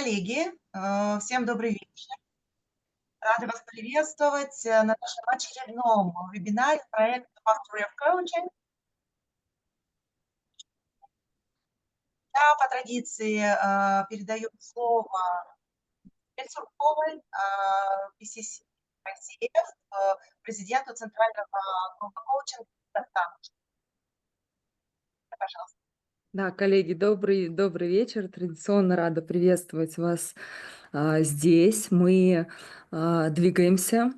коллеги, всем добрый вечер. Рада вас приветствовать на нашем очередном вебинаре проекта Mastery of Coaching. Я по традиции передаю слово Сурковой, PCC России, президенту Центрального группы коучинга. Пожалуйста. Да, коллеги, добрый вечер. Традиционно рада приветствовать вас здесь. Мы двигаемся,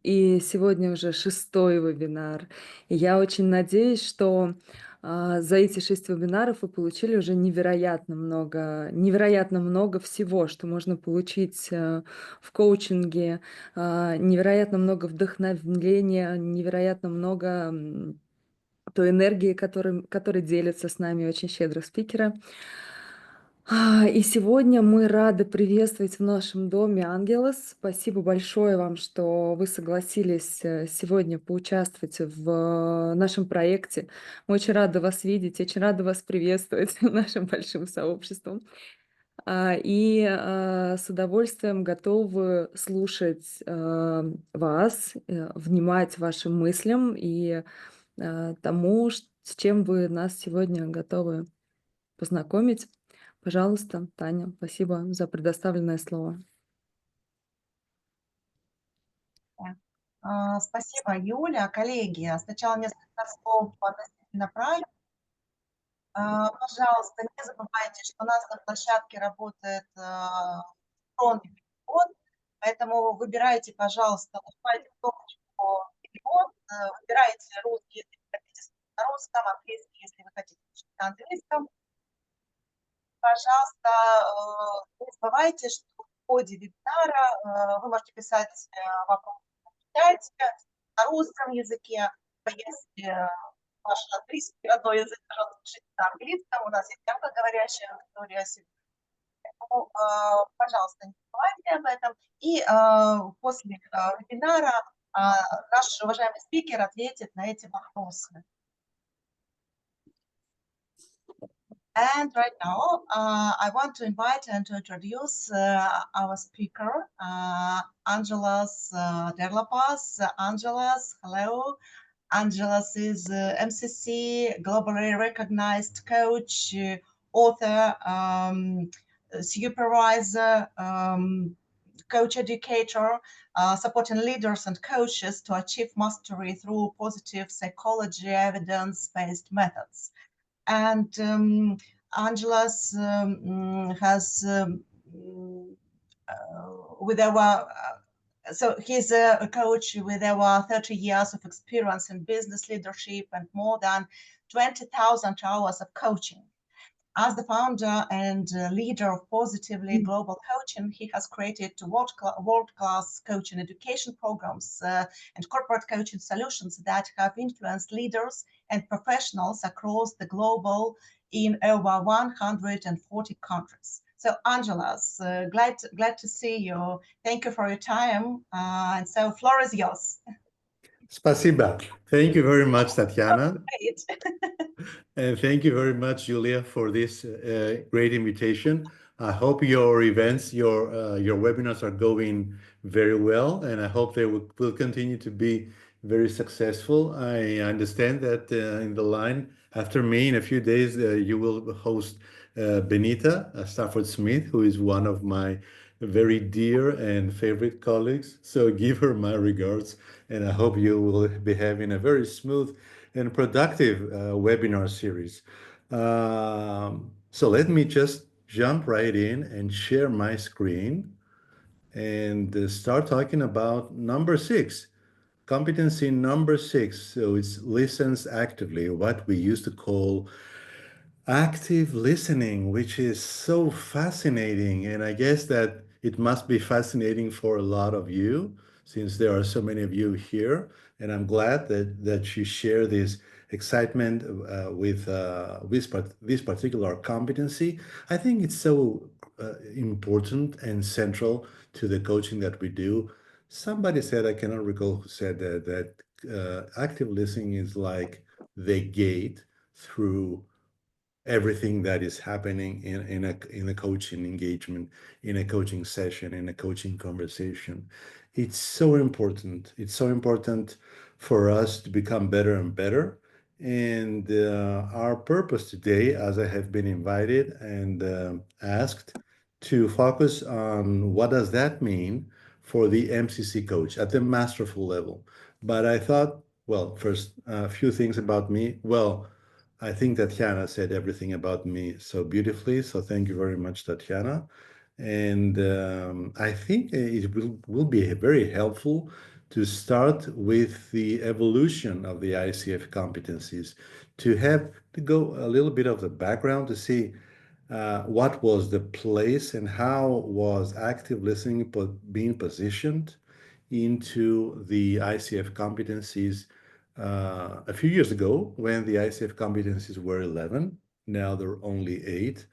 и сегодня уже 6-й вебинар. И я очень надеюсь, что за эти 6 вебинаров вы получили уже невероятно много всего, что можно получить в коучинге, невероятно много вдохновения, невероятно много той энергии, которой делятся с нами очень щедро спикеры. И сегодня мы рады приветствовать в нашем доме Angelos. Спасибо большое вам, что вы согласились сегодня поучаствовать в нашем проекте. Мы очень рады вас видеть, очень рады вас приветствовать нашим большим сообществом. И с удовольствием готовы слушать вас, внимать вашим мыслям и тому, с чем вы нас сегодня готовы познакомить. Пожалуйста, Таня, спасибо за предоставленное слово. Спасибо, Юля. Коллеги, сначала несколько слов относительно проекта. Пожалуйста, не забывайте, что у нас на площадке работает электронный перевод, поэтому выбирайте, пожалуйста, нажимайте кнопочку перевод, выбирайте русский, если вы хотите на русском, английский, если вы хотите на английском. Пожалуйста, не забывайте, что в ходе вебинара вы можете писать вопросы в чате на русском языке. Если ваш английский родной язык, пожалуйста, пишите на английском. У нас есть англоговорящая аудитория сегодня. Поэтому, пожалуйста, не забывайте об этом. И после вебинара наш уважаемый спикер ответит на эти вопросы. And right now, I want to invite and to introduce our speaker, Angelos Derlopas. Angelos, hello. Angelos is MCC, globally recognized coach, author, supervisor, coach educator, supporting leaders and coaches to achieve mastery through positive psychology, evidence-based methods. And Angelos has with our so he's a coach with over 30 years of experience in business leadership and more than 20,000 hours of coaching. As the founder and leader of Positively Global Coaching, he has created world-class coaching education programs and corporate coaching solutions that have influenced leaders and professionals across the global in over 140 countries. So, Angelos, glad to see you. Thank you for your time. And so, floor is yours. Spasiba. Thank you very much, Tatiana. And thank you very much, Julia, for this great invitation. I hope your events, your webinars are going very well, and I hope they will continue to be very successful. I understand that in the line after me in a few days, you will host Benita Stafford Smith, who is one of my very dear and favorite colleagues. So give her my regards, and I hope you will be having a very smooth and productive webinar series. So let me just jump right in and share my screen and start talking about number 6, competency number 6. So it's listens actively, what we used to call active listening, which is so fascinating. And I guess that it must be fascinating for a lot of you, since there are so many of you here. And I'm glad that you share this excitement with this particular competency. I think it's so important and central to the coaching that we do. Somebody said, I cannot recall who said that active listening is like the gate through everything that is happening in a coaching engagement, in a coaching session, in a coaching conversation. It's so important. It's so important for us to become better and better. And our purpose today, as I have been invited and asked to focus on what does that mean for the MCC coach at the masterful level. But I thought, well, first, a few things about me. Well, I think Tatiana said everything about me so beautifully. So thank you very much, Tatiana. And I think it will be very helpful to start with the evolution of the ICF competencies, to go a little bit of the background to see what was the place and how was active listening being positioned into the ICF competencies a few years ago when the ICF competencies were 11. Now they're only 8.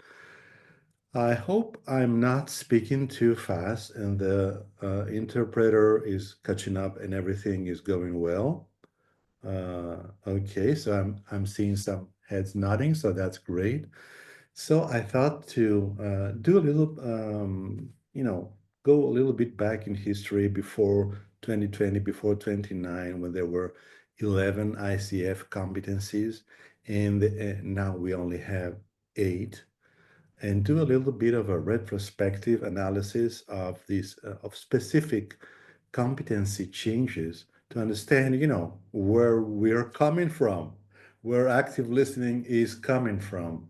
I hope I'm not speaking too fast and the interpreter is catching up and everything is going well. Okay, so I'm seeing some heads nodding, so that's great. So I thought to do a little, go a little bit back in history before 2020, before 29, when there were 11 ICF competencies, and now we only have 8, and do a little bit of a retrospective analysis of these of specific competency changes to understand, where we're coming from, where active listening is coming from.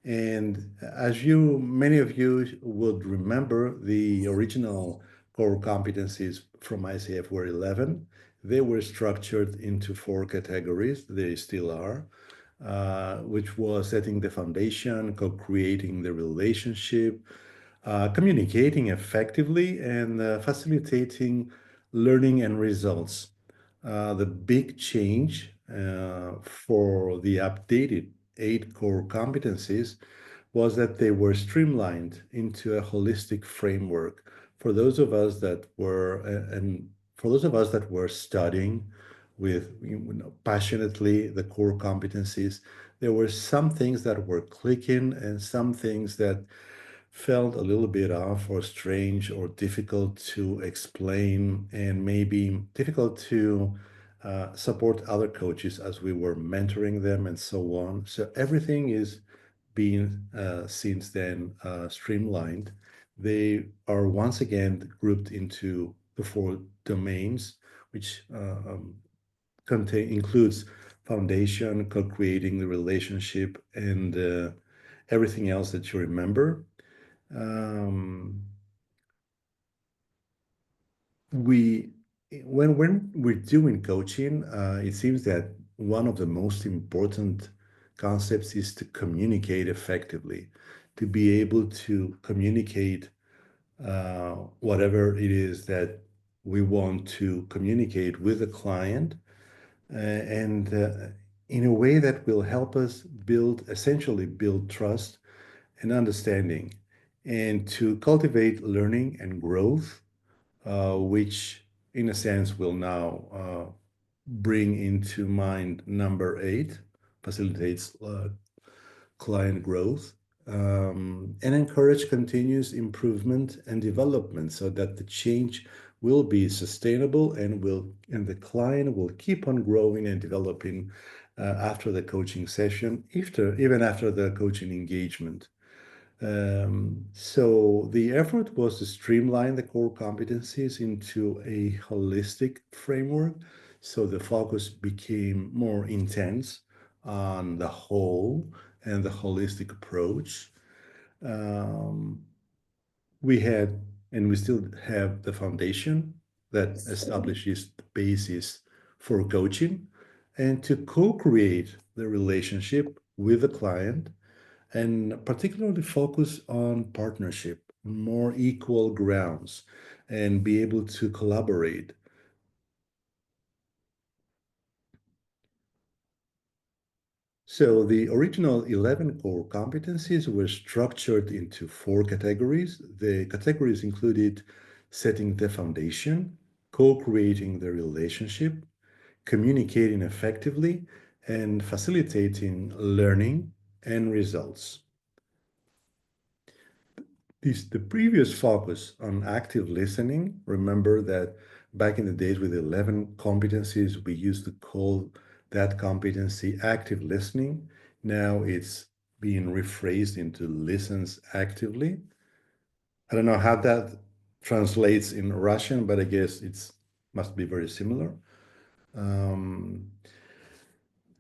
And as many of you would remember, the original core competencies from ICF were 11. They were structured into 4 categories. They still are, which was setting the foundation, co-creating the relationship, communicating effectively, and facilitating learning and results. The big change for the updated 8 core competencies was that they were streamlined into a holistic framework for those of us that were and for those of us that were studying with passionately the core competencies. There were some things that were clicking and some things that felt a little bit off or strange or difficult to explain and maybe difficult to support other coaches as we were mentoring them and so on. So everything is being since then streamlined. They are once again grouped into the 4 domains, which includes foundation, co-creating the relationship, and everything else that you remember. When we're doing coaching, it seems that one of the most important concepts is to communicate effectively, to be able to communicate whatever it is that we want to communicate with the client, and in a way that will help us essentially build trust and understanding, and to cultivate learning and growth, which in a sense will now bring into mind number 8, facilitates client growth, and encourage continuous improvement and development so that the change will be sustainable and the client will keep on growing and developing after the coaching session, even after the coaching engagement. So the effort was to streamline the core competencies into a holistic framework. So the focus became more intense on the whole and the holistic approach. We had, and we still have, the foundation that establishes the basis for coaching, and to co-create the relationship with the client, and particularly focus on partnership, more equal grounds, and be able to collaborate. So the original 11 core competencies were structured into 4 categories. The categories included setting the foundation, co-creating the relationship, communicating effectively, and facilitating learning and results. The previous focus on active listening, remember that back in the days with 11 competencies, we used to call that competency active listening. Now it's being rephrased into listens actively. I don't know how that translates in Russian, but I guess it's must be very similar.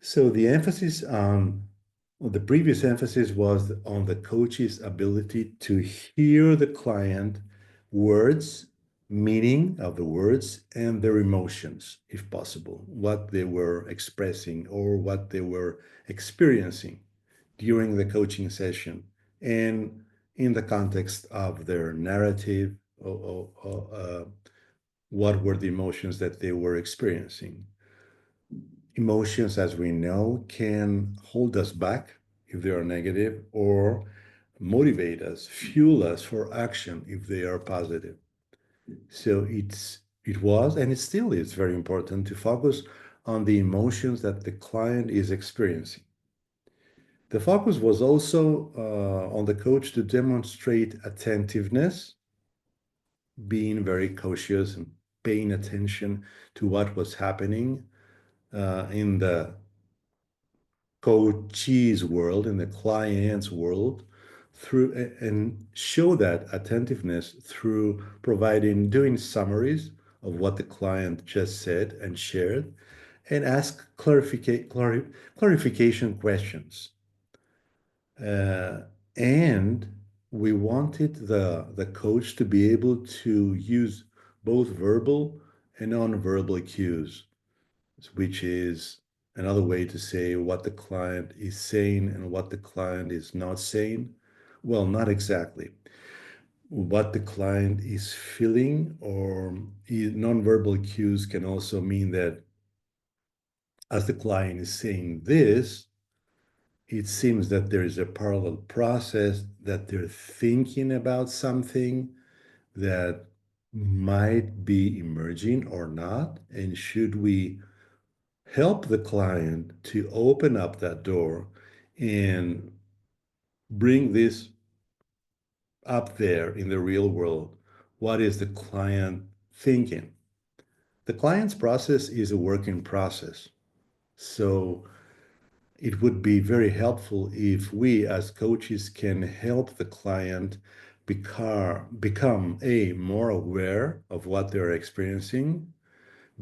So the previous emphasis was on the coach's ability to hear the client words, meaning of the words, and their emotions, if possible, what they were expressing or what they were experiencing during the coaching session and in the context of their narrative or what were the emotions that they were experiencing. Emotions, as we know, can hold us back if they are negative or motivate us, fuel us for action if they are positive. So it was and it still is very important to focus on the emotions that the client is experiencing. The focus was also on the coach to demonstrate attentiveness, being very cautious and paying attention to what was happening in the coach's world, in the client's world, through and show that attentiveness through doing summaries of what the client just said and shared, and ask clarification questions. And we wanted the coach to be able to use both verbal and non-verbal cues, which is another way to say what the client is saying and what the client is not saying. Well, not exactly. What the client is feeling, or nonverbal cues can also mean that as the client is saying this, it seems that there is a parallel process, that they're thinking about something that might be emerging or not. And should we help the client to open up that door and bring this up there in the real world? What is the client thinking? The client's process is a working process. So it would be very helpful if we as coaches can help the client become A, more aware of what they're experiencing,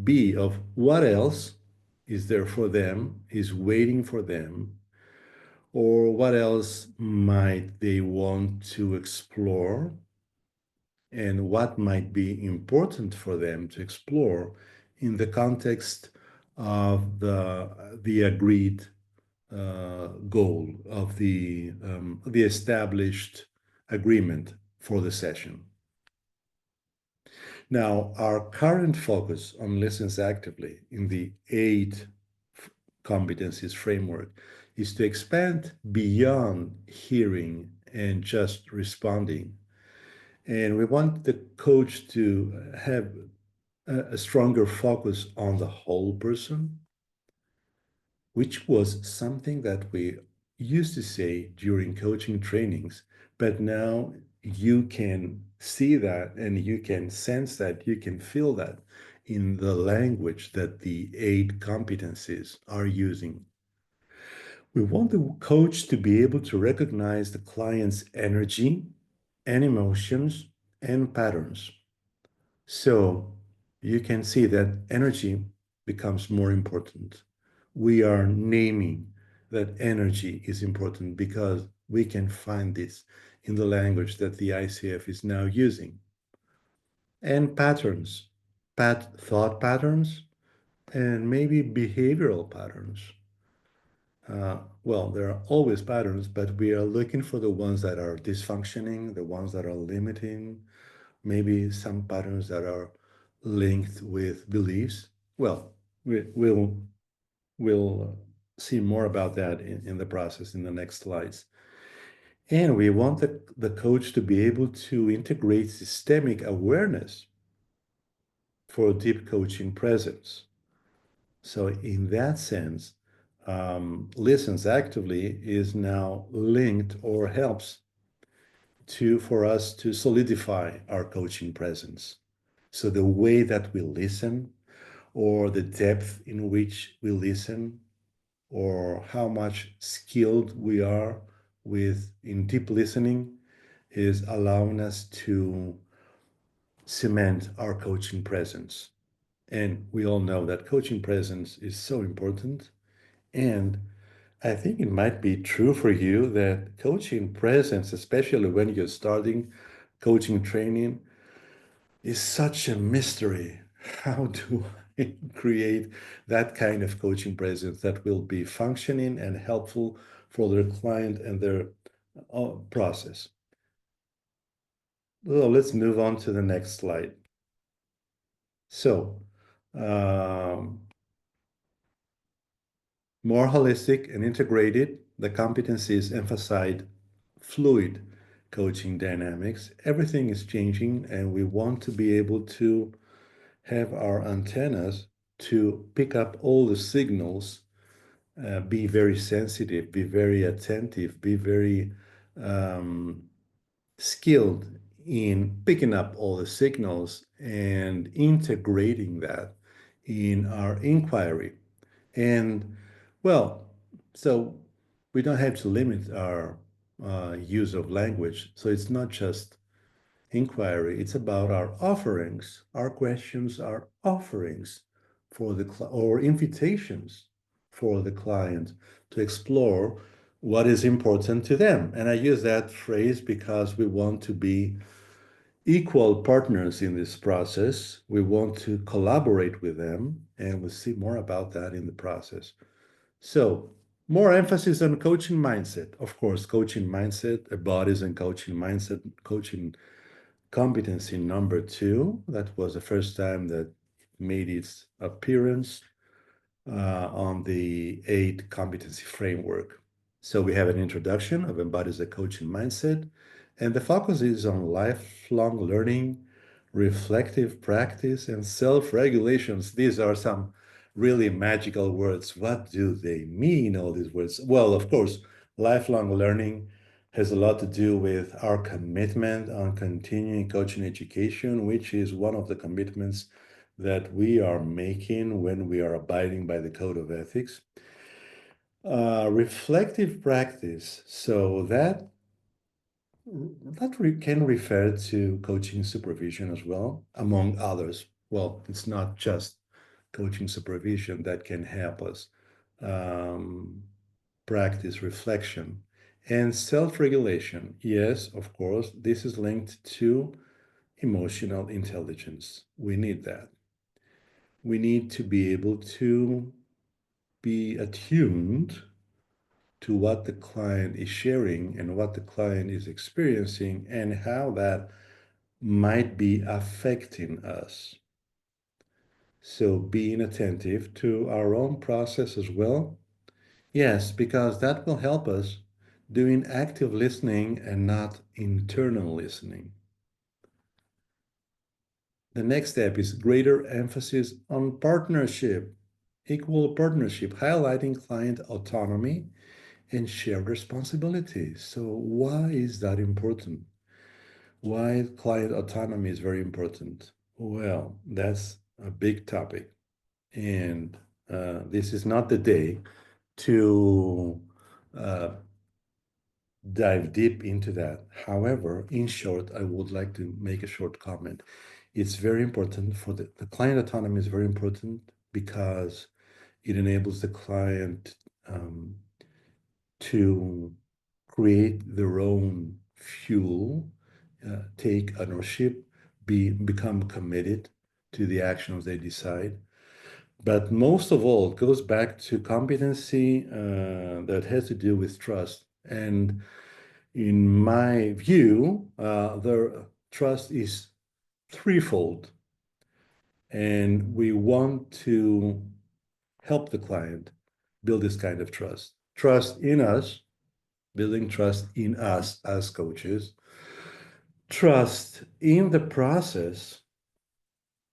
B, of what else is there for them, is waiting for them, or what else might they want to explore, and what might be important for them to explore in the context of the agreed goal of the established agreement for the session. Now, our current focus on listens actively in the 8 competencies framework is to expand beyond hearing and just responding. And we want the coach to have a stronger focus on the whole person, which was something that we used to say during coaching trainings, but now you can see that and you can sense that, you can feel that in the language that the 8 competencies are using. We want the coach to be able to recognize the client's energy and emotions and patterns. So you can see that energy becomes more important. We are naming that energy is important because we can find this in the language that the ICF is now using. And patterns, thought patterns, and maybe behavioral patterns. Well, there are always patterns, but we are looking for the ones that are dysfunctioning, the ones that are limiting, maybe some patterns that are linked with beliefs. Well, we'll see more about that in the process in the next slides. And we want the coach to be able to integrate systemic awareness for deep coaching presence. So in that sense, listens actively is now linked or helps for us to solidify our coaching presence. So the way that we listen, or the depth in which we listen, or how much skilled we are in deep listening, is allowing us to cement our coaching presence. And we all know that coaching presence is so important. And I think it might be true for you that coaching presence, especially when you're starting coaching training, is such a mystery. How do I create that kind of coaching presence that will be functioning and helpful for their client and their process? Well, let's move on to the next slide. So, more holistic and integrated, the competencies emphasize fluid coaching dynamics. Everything is changing, and we want to be able to have our antennas to pick up all the signals, be very sensitive, be very attentive, be very skilled in picking up all the signals and integrating that in our inquiry. And well, so we don't have to limit our use of language. So it's not just inquiry, it's about our offerings. Our questions are offerings for or invitations for the client to explore what is important to them. And I use that phrase because we want to be equal partners in this process. We want to collaborate with them, and we'll see more about that in the process. So, more emphasis on coaching mindset. Of course, coaching mindset embodies and coaching mindset, coaching competency number 2. That was the first time that it made its appearance on the 8 competency framework. So we have an introduction of embodies the coaching mindset, and the focus is on lifelong learning, reflective practice, and self-regulations. These are some really magical words. What do they mean, all these words? Well, of course, lifelong learning has a lot to do with our commitment on continuing coaching education, which is one of the commitments that we are making when we are abiding by the code of ethics. Reflective practice, so that can refer to coaching supervision as well, among others. Well, it's not just coaching supervision that can help us practice reflection and self-regulation. Yes, of course, this is linked to emotional intelligence. We need that. We need to be able to be attuned to what the client is sharing and what the client is experiencing and how that might be affecting us. So being attentive to our own process as well. Yes, because that will help us doing active listening and not internal listening. The next step is greater emphasis on partnership, equal partnership, highlighting client autonomy and shared responsibility. So why is that important? Why client autonomy is very important? Well, that's a big topic. And this is not the day to dive deep into that. However, in short, I would like to make a short comment. It's very important for the client autonomy is very important because it enables the client to create their own fuel, take ownership, become committed to the actions they decide. But most of all, it goes back to competency that has to do with trust. And in my view, the trust is threefold. And we want to help the client build this kind of trust. Trust in us, building trust in us as coaches, trust in the process,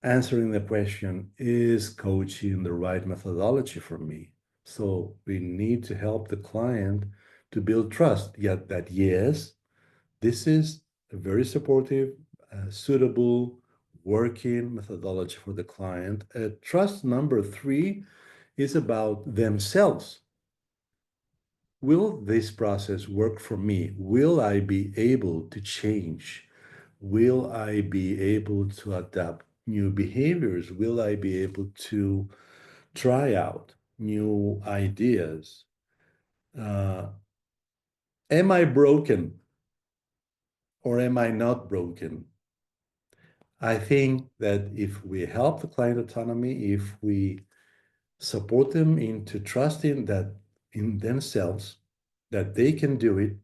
answering the question, is coaching the right methodology for me? So we need to help the client to build trust. Yet that, yes, this is a very supportive, suitable working methodology for the client. Trust number 3 is about themselves. Will this process work for me? Will I be able to change? Will I be able to adapt new behaviors? Will I be able to try out new ideas? Am I broken or am I not broken? I think that if we help the client autonomy, if we support them into trusting that in themselves, that they can do it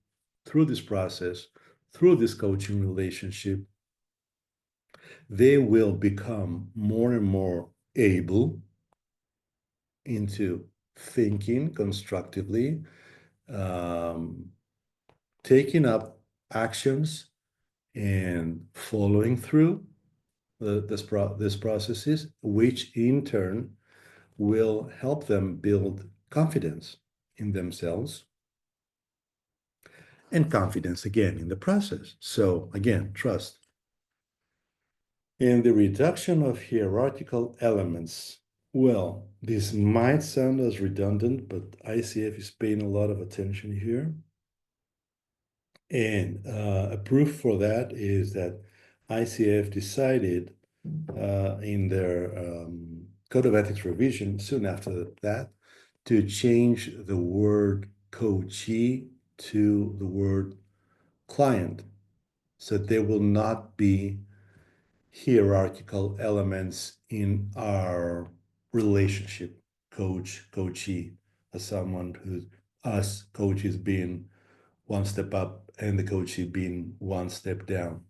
through this process, through this coaching relationship, they will become more and more able into thinking constructively, um, taking up actions and following through this processes, which in turn will help them build confidence in themselves and confidence again in the process. So again, trust. And the reduction of hierarchical elements. Well, this might sound as redundant, but ICF is paying a lot of attention here. And a proof for that is that ICF decided in their Code of Ethics revision soon after that to change the word coachee to the word client. So there will not be hierarchical elements in our relationship, coachee, as someone who's us coaches being one step up and the coachee being one step down.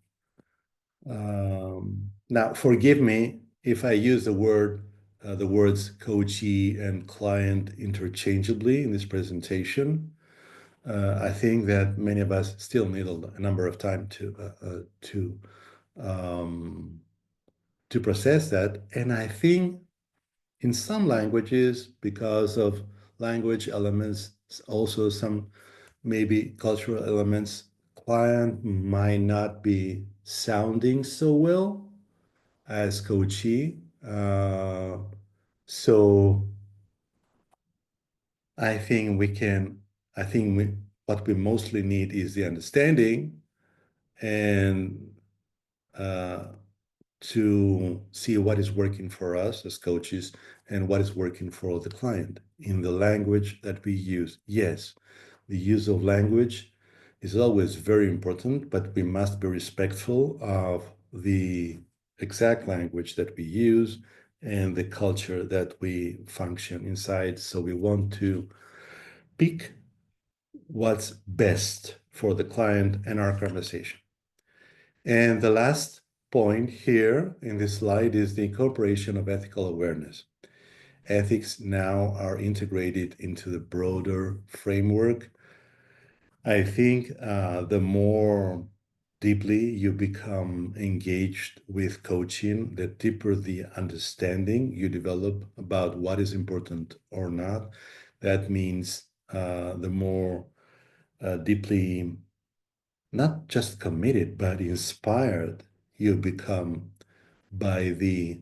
Now, forgive me if I use the words coachee and client interchangeably in this presentation. I think that many of us still need a number of time to process that. And I think in some languages, because of language elements, also some maybe cultural elements, client might not be sounding so well as coachee. So I think what we mostly need is the understanding and to see what is working for us as coaches and what is working for the client in the language that we use. Yes, the use of language is always very important, but we must be respectful of the exact language that we use and the culture that we function inside. So we want to pick what's best for the client and our conversation. And the last point here in this slide is the incorporation of ethical awareness. Ethics now are integrated into the broader framework. I think the more deeply you become engaged with coaching, the deeper the understanding you develop about what is important or not. That means the more deeply not just committed, but inspired you become by the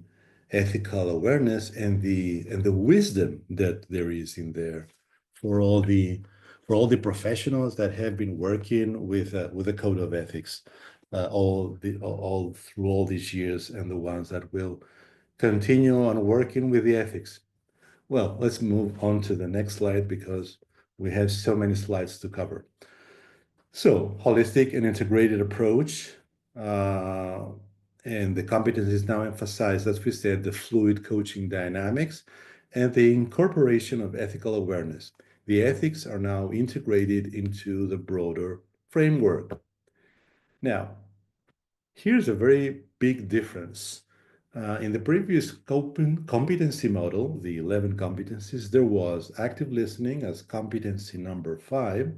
ethical awareness and the wisdom that there is in there for all the professionals that have been working with a code of ethics all through all these years and the ones that will continue on working with the ethics. Well, let's move on to the next slide because we have so many slides to cover. So, holistic and integrated approach, and the competencies now emphasize, as we said, the fluid coaching dynamics and the incorporation of ethical awareness. The ethics are now integrated into the broader framework. Now, here's a very big difference. In the previous competency model, the 11 competencies, there was active listening as competency number 5,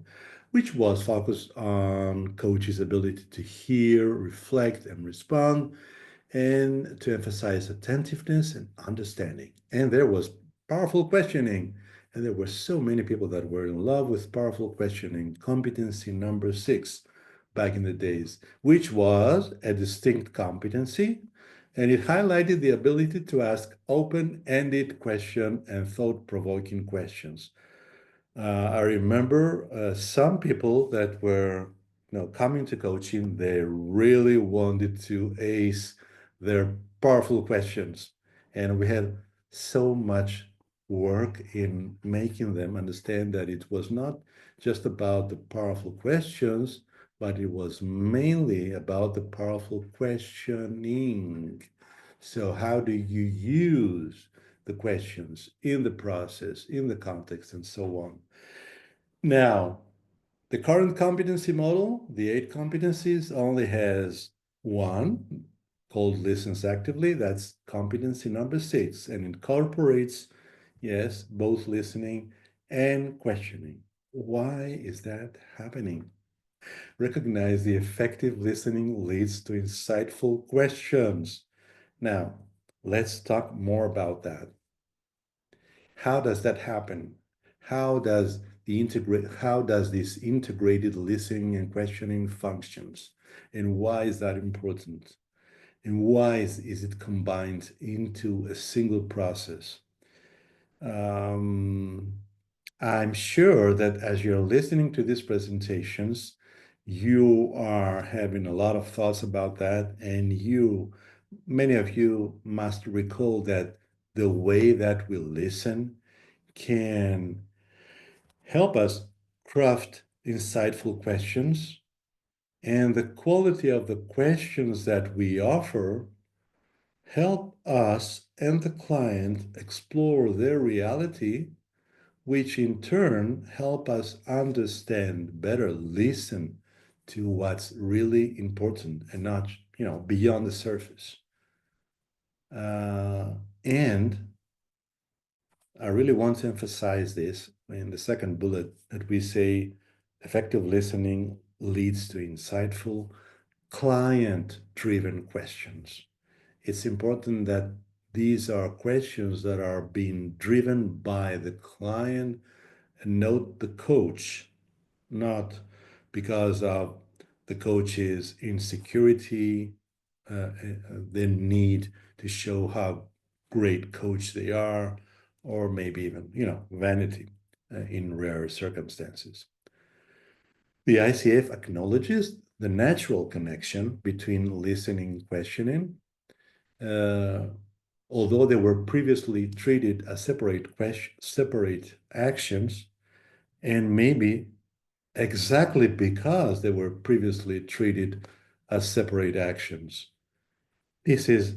which was focused on coaches' ability to hear, reflect, and respond, and to emphasize attentiveness and understanding. And there was powerful questioning And there were so many people that were in love with powerful questioning, competency number 6 back in the days, which was a distinct competency. And it highlighted the ability to ask open-ended questions and thought-provoking questions. I remember some people that were coming to coaching, they really wanted to ace their powerful questions. And we had so much work in making them understand that it was not just about the powerful questions, but it was mainly about the powerful questioning. So how do you use the questions in the process, in the context, and so on? Now, the current competency model, the 8 competencies, only has one called listens actively. That's competency number 6, and incorporates, yes, both listening and questioning. Why is that happening? Recognize the effective listening leads to insightful questions. Now, let's talk more about that. How does that happen? How does this integrated listening and questioning functions? And why is that important? And why is it combined into a single process? I'm sure that as you're listening to these presentations, you are having a lot of thoughts about that, and many of you must recall that the way that we listen can help us craft insightful questions, and the quality of the questions that we offer help us and the client explore their reality, which in turn help us understand better, listen to what's really important and not beyond the surface. And I really want to emphasize this in the second bullet, that we say effective listening leads to insightful, client-driven questions. It's important that these are questions that are being driven by the client and not the coach, not because of the coach's insecurity, the need to show how great coach they are, or maybe even, vanity in rare circumstances. The ICF acknowledges the natural connection between listening and questioning, although they were previously treated as separate actions, and maybe exactly because they were previously treated as separate actions. This is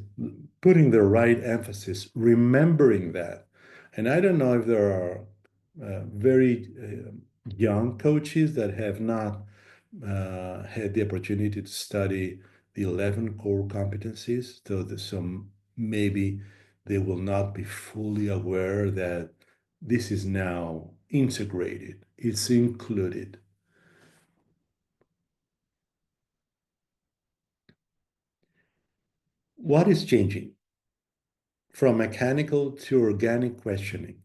putting the right emphasis, remembering that. And I don't know if there are very young coaches that have not had the opportunity to study the 11 core competencies. So maybe they will not be fully aware that this is now integrated, it's included. What is changing from mechanical to organic questioning?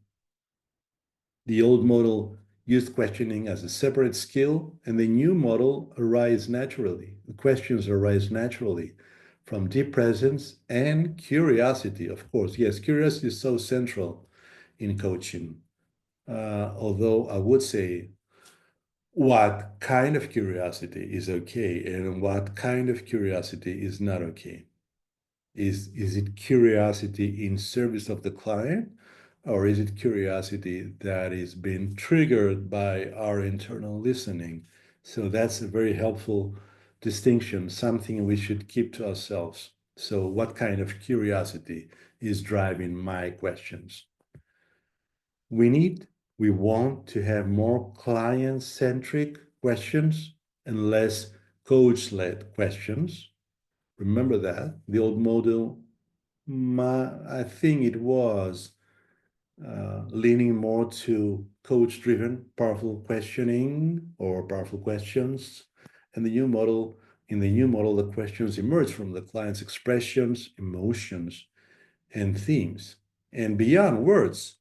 The old model used questioning as a separate skill, and the new model arises naturally. The questions arise naturally from deep presence and curiosity, of course. Yes, curiosity is so central in coaching. Although I would say what kind of curiosity is okay and what kind of curiosity is not okay. Is it curiosity in service of the client, or is it curiosity that is being triggered by our internal listening? So that's a very helpful distinction, something we should keep to ourselves. So what kind of curiosity is driving my questions? We want to have more client-centric questions and less coach-led questions. Remember that the old model, I think it was leaning more to coach-driven, powerful questioning or powerful questions. And in the new model, the questions emerge from the client's expressions, emotions, and themes. And beyond words,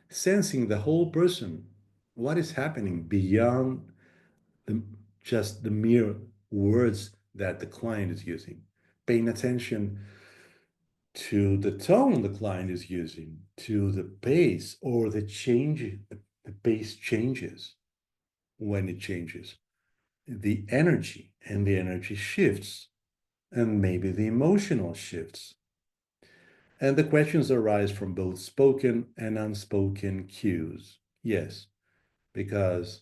sensing the whole person, what is happening beyond just the mere words that the client is using, paying attention to the tone the client is using, to the pace or the change, the pace changes when it changes, the energy and the energy shifts, and maybe the emotional shifts. And the questions arise from both spoken and unspoken cues. Yes, because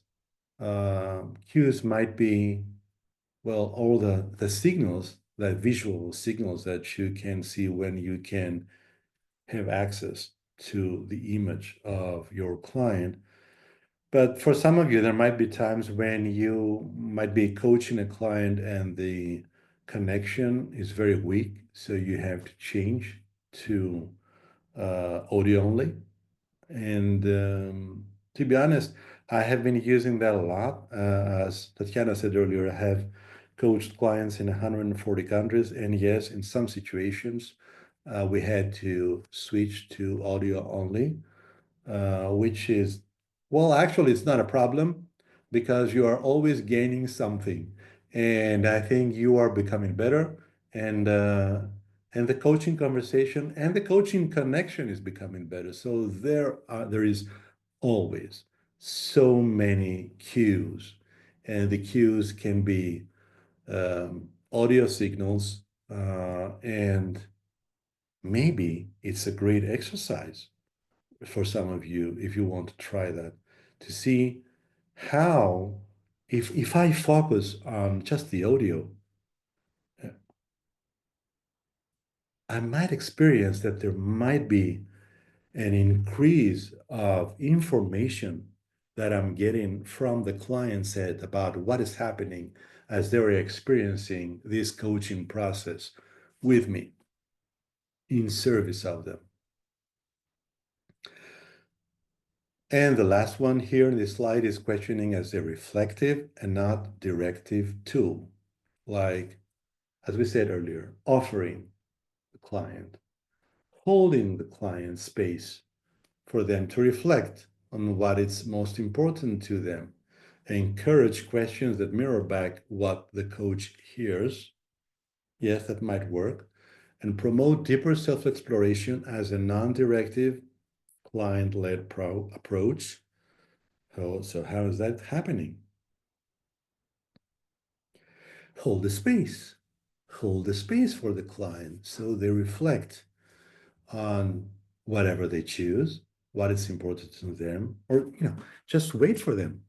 cues might be, well, all the signals, the visual signals that you can see when you can have access to the image of your client. But for some of you, there might be times when you might be coaching a client and the connection is very weak, so you have to change to audio only. And to be honest, I have been using that a lot. As Tatiana said earlier, I have coached clients in 140 countries. And yes, in some situations, we had to switch to audio only, which is, well, actually, it's not a problem because you are always gaining something. And I think you are becoming better. And the coaching conversation and the coaching connection is becoming better. So there is always so many cues, and the cues can be audio signals, and maybe it's a great exercise for some of you if you want to try that, to see how, if I focus on just the audio, I might experience that there might be an increase of information that I'm getting from the client set about what is happening as they're experiencing this coaching process with me in service of them. And the last one here in this slide is questioning as a reflective and not directive tool. Like, as we said earlier, offering the client, holding the client space for them to reflect on what is most important to them, encourage questions that mirror back what the coach hears. Yes, that might work. And promote deeper self-exploration as a non-directive, client-led approach. So how is that happening? Hold the space. Hold the space for the client so they reflect on whatever they choose, what is important to them, or just wait for them.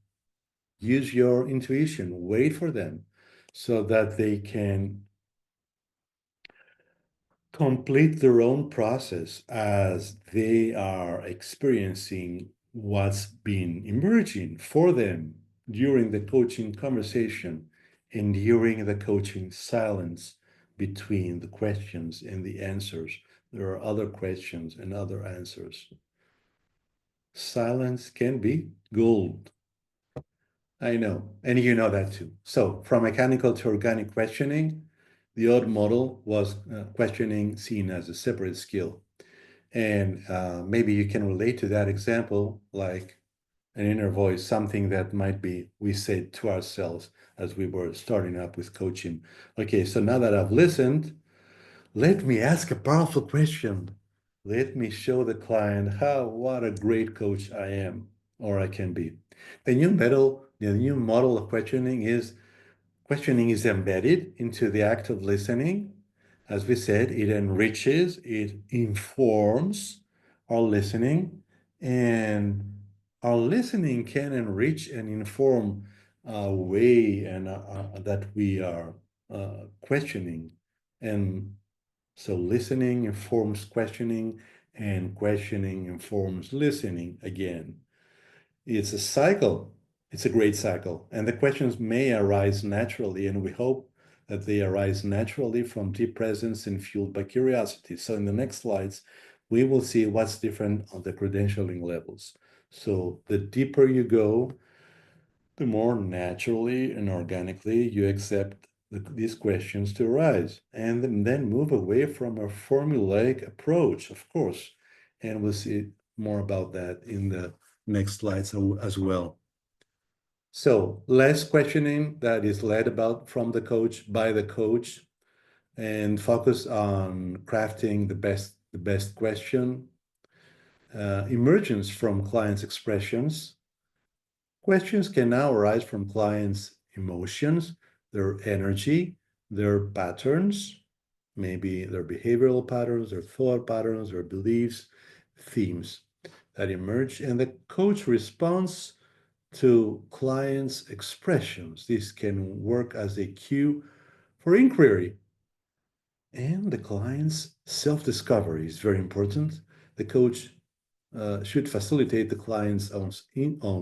Use your intuition, wait for them so that they can complete their own process as they are experiencing what's been emerging for them during the coaching conversation and during the coaching silence between the questions and the answers. There are other questions and other answers. Silence can be gold. I know, and you know that too. So from mechanical to organic questioning, the old model was questioning seen as a separate skill. And maybe you can relate to that example, like an inner voice, something that might be we said to ourselves as we were starting up with coaching. Okay, so now that I've listened, let me ask a powerful question. Let me show the client what a great coach I am or I can be. The new model of questioning is embedded into the act of listening. As we said, it enriches, it informs our listening, and our listening can enrich and inform a way and that we are questioning. And so listening informs questioning, and questioning informs listening again. It's a cycle. It's a great cycle. And the questions may arise naturally, and we hope that they arise naturally from deep presence and fueled by curiosity. So in the next slides, we will see what's different on the credentialing levels. So the deeper you go, the more naturally and organically you accept these questions to arise, and then move away from a formulaic approach, of course. And we'll see more about that in the next slides as well. So less questioning that is led about from the coach, by the coach, and focus on crafting the best question. Emergence from clients' expressions. Questions can now arise from clients' emotions, their energy, their patterns, maybe their behavioral patterns, their thought patterns, their beliefs, themes that emerge, and the coach responds to clients' expressions. This can work as a cue for inquiry. And the client's self-discovery is very important. The coach should facilitate the client's own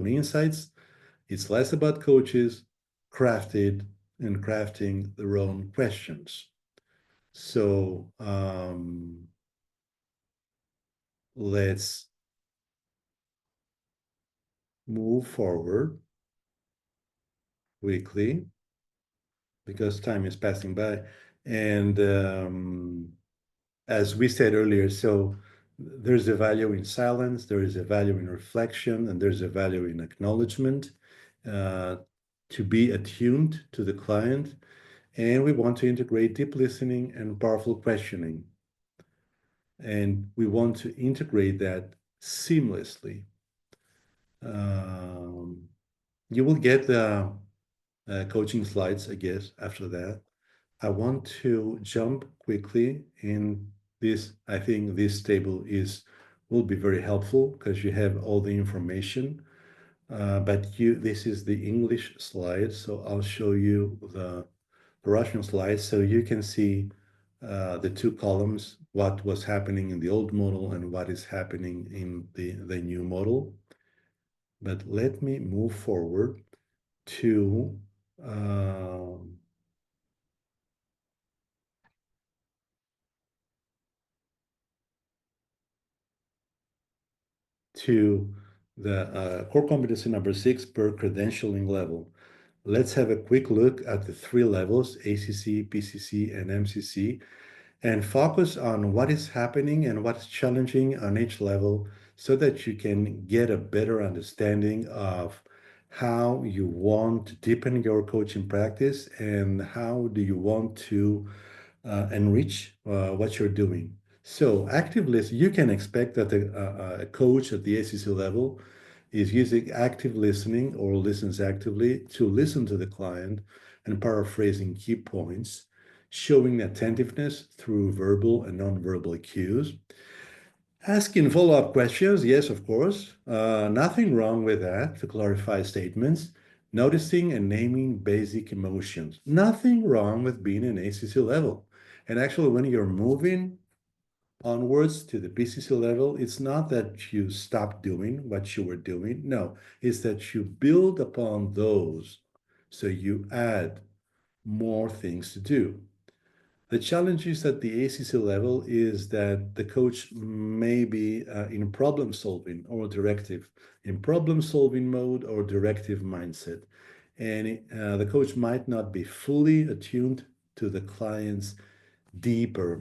insights. It's less about coaches crafting their own questions. So let's move forward quickly because time is passing by. And as we said earlier, so there's a value in silence, there is a value in reflection, and there's a value in acknowledgement to be attuned to the client. And we want to integrate deep listening and powerful questioning. And we want to integrate that seamlessly. You will get the coaching slides, I guess, after that. I want to jump quickly in this. I think this table will be very helpful because you have all the information. But this is the English slide, so I'll show you the Russian slide so you can see the two columns, what was happening in the old model and what is happening in the new model. But let me move forward to the core competency number 6 per credentialing level. Let's have a quick look at the 3 levels, ACC, PCC, and MCC, and focus on what is happening and what's challenging on each level so that you can get a better understanding of how you want to deepen your coaching practice and how do you want to enrich what you're doing. So active listening, you can expect that a coach at the ACC level is using active listening or listens actively to listen to the client and paraphrasing key points, showing attentiveness through verbal and non-verbal cues. Asking follow-up questions, yes, of course. Nothing wrong with that to clarify statements. Noticing and naming basic emotions. Nothing wrong with being an ACC level. And actually, when you're moving onwards to the PCC level, it's not that you stop doing what you were doing. No, it's that you build upon those. So you add more things to do. The challenge is at the ACC level is that the coach may be in problem solving or directive, in problem solving mode or directive mindset. And the coach might not be fully attuned to the client's deeper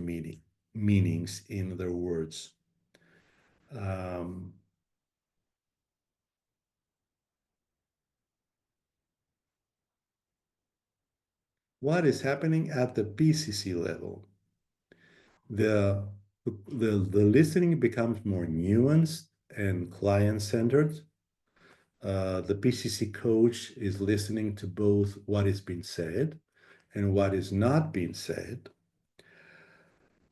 meanings in their words. What is happening at the PCC level? The listening becomes more nuanced and client-centered. The PCC coach is listening to both what is being said and what is not being said.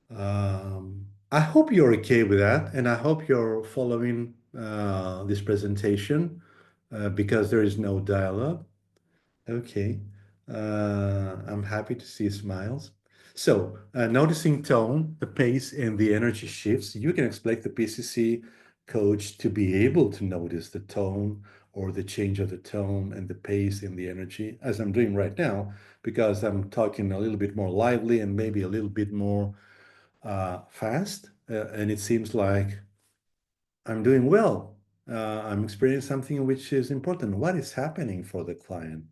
I hope you're okay with that, and I hope you're following this presentation because there is no dialogue. Okay, I'm happy to see smiles. So noticing tone, the pace, and the energy shifts, you can expect the PCC coach to be able to notice the tone or the change of the tone and the pace and the energy, as I'm doing right now, because I'm talking a little bit more lively and maybe a little bit more fast, and it seems like I'm doing well. I'm experiencing something which is important. What is happening for the client?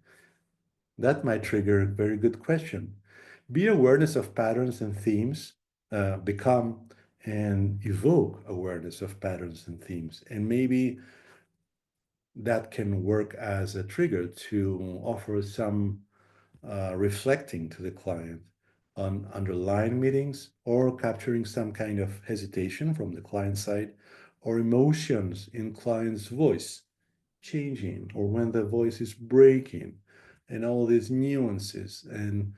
That might trigger a very good question. Be awareness of patterns and themes become and evoke awareness of patterns and themes. And maybe that can work as a trigger to offer some reflecting to the client on underlying meetings, or capturing some kind of hesitation from the client side, or emotions in client's voice changing, or when the voice is breaking, and all these nuances and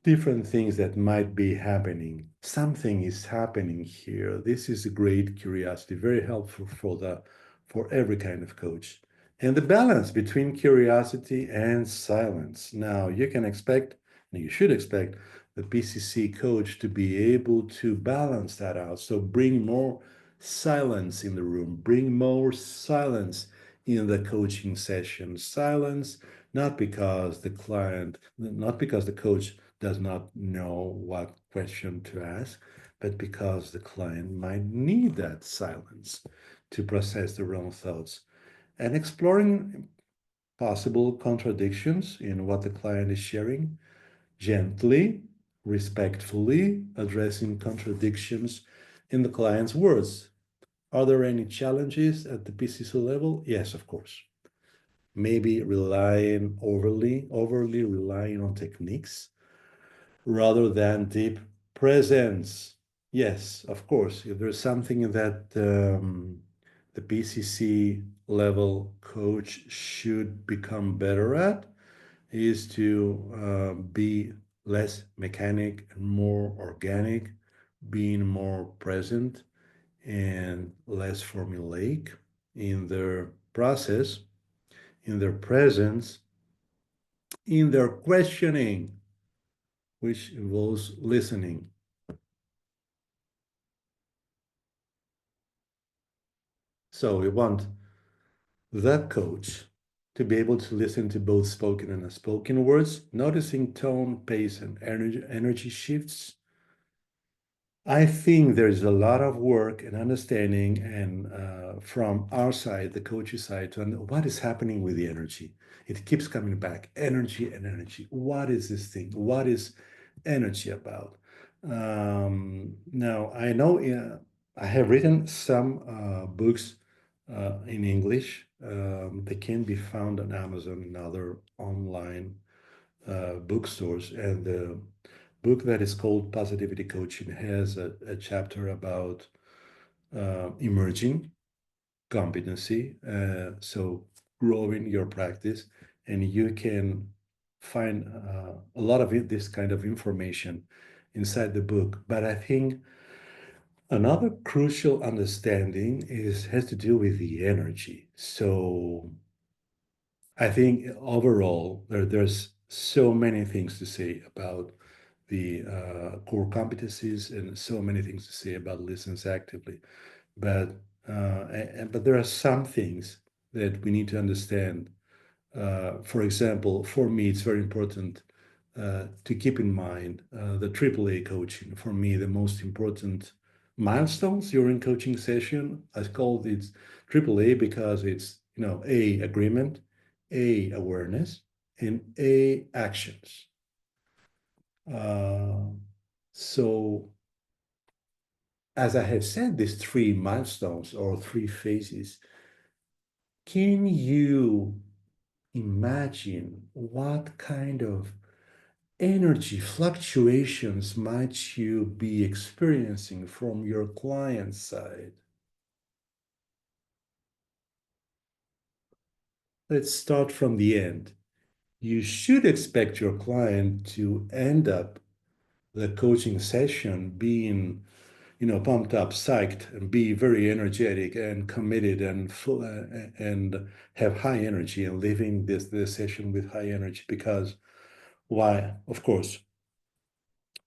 different things that might be happening. Something is happening here. This is a great curiosity, very helpful for every kind of coach. And the balance between curiosity and silence. Now, you can expect, and you should expect, the PCC coach to be able to balance that out. So bring more silence in the room, bring more silence in the coaching session. Silence, not because the client, not because the coach does not know what question to ask, but because the client might need that silence to process their own thoughts, and exploring possible contradictions in what the client is sharing, gently, respectfully addressing contradictions in the client's words. Are there any challenges at the PCC level? Yes, of course. Maybe relying overly relying on techniques rather than deep presence. Yes, of course, if there's something that the PCC level coach should become better at, is to be less mechanic and more organic, being more present and less formulaic in their process, in their presence, in their questioning, which involves listening. So we want that coach to be able to listen to both spoken and unspoken words, noticing tone, pace, and energy shifts. I think there's a lot of work and understanding, and from our side, the coach's side, to what is happening with the energy. It keeps coming back, energy and energy. What is this thing? What is energy about? Now, I know I have written some books in English. They can be found on Amazon and other online bookstores. And the book that is called Positivity Coaching has a chapter about emerging competency. So growing your practice, and you can find a lot of this kind of information inside the book. But I think another crucial understanding has to do with the energy. So I think overall there's so many things to say about the core competencies, and so many things to say about listens actively. But but there are some things that we need to understand. For example, for me, it's very important to keep in mind the AAA coaching. For me, the most important milestones during coaching session, I called it AAA because it's, A, agreement, A, awareness, and A, actions. So as I have said, these three milestones or three phases, can you imagine what kind of energy fluctuations might you be experiencing from your client side? Let's start from the end. You should expect your client to end up the coaching session being, pumped up, psyched, and be very energetic and committed and full, and have high energy, and leaving this session with high energy. Because why? Of course,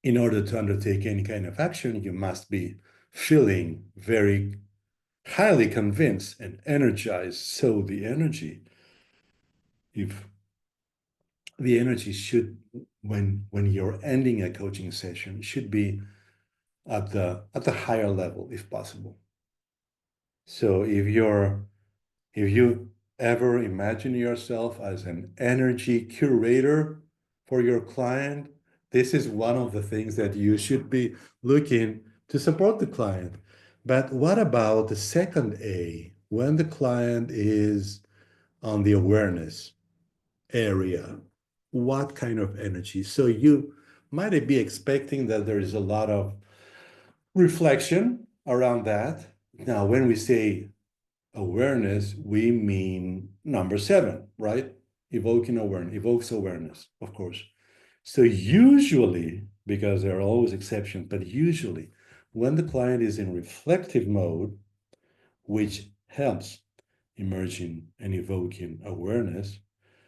in order to undertake any kind of action, you must be feeling very highly convinced and energized. So the energy, if the energy should, when you're ending a coaching session, should be at the higher level if possible. So if you ever imagine yourself as an energy curator for your client, this is one of the things that you should be looking to support the client. But what about the second A, when the client is on the awareness area? What kind of energy? So you might be expecting that there is a lot of reflection around that. Now, when we say awareness, we mean number 7, right? Evoking awareness, evokes awareness, of course. So usually, because there are always exceptions, but usually when the client is in reflective mode, which helps emerging and evoking awareness,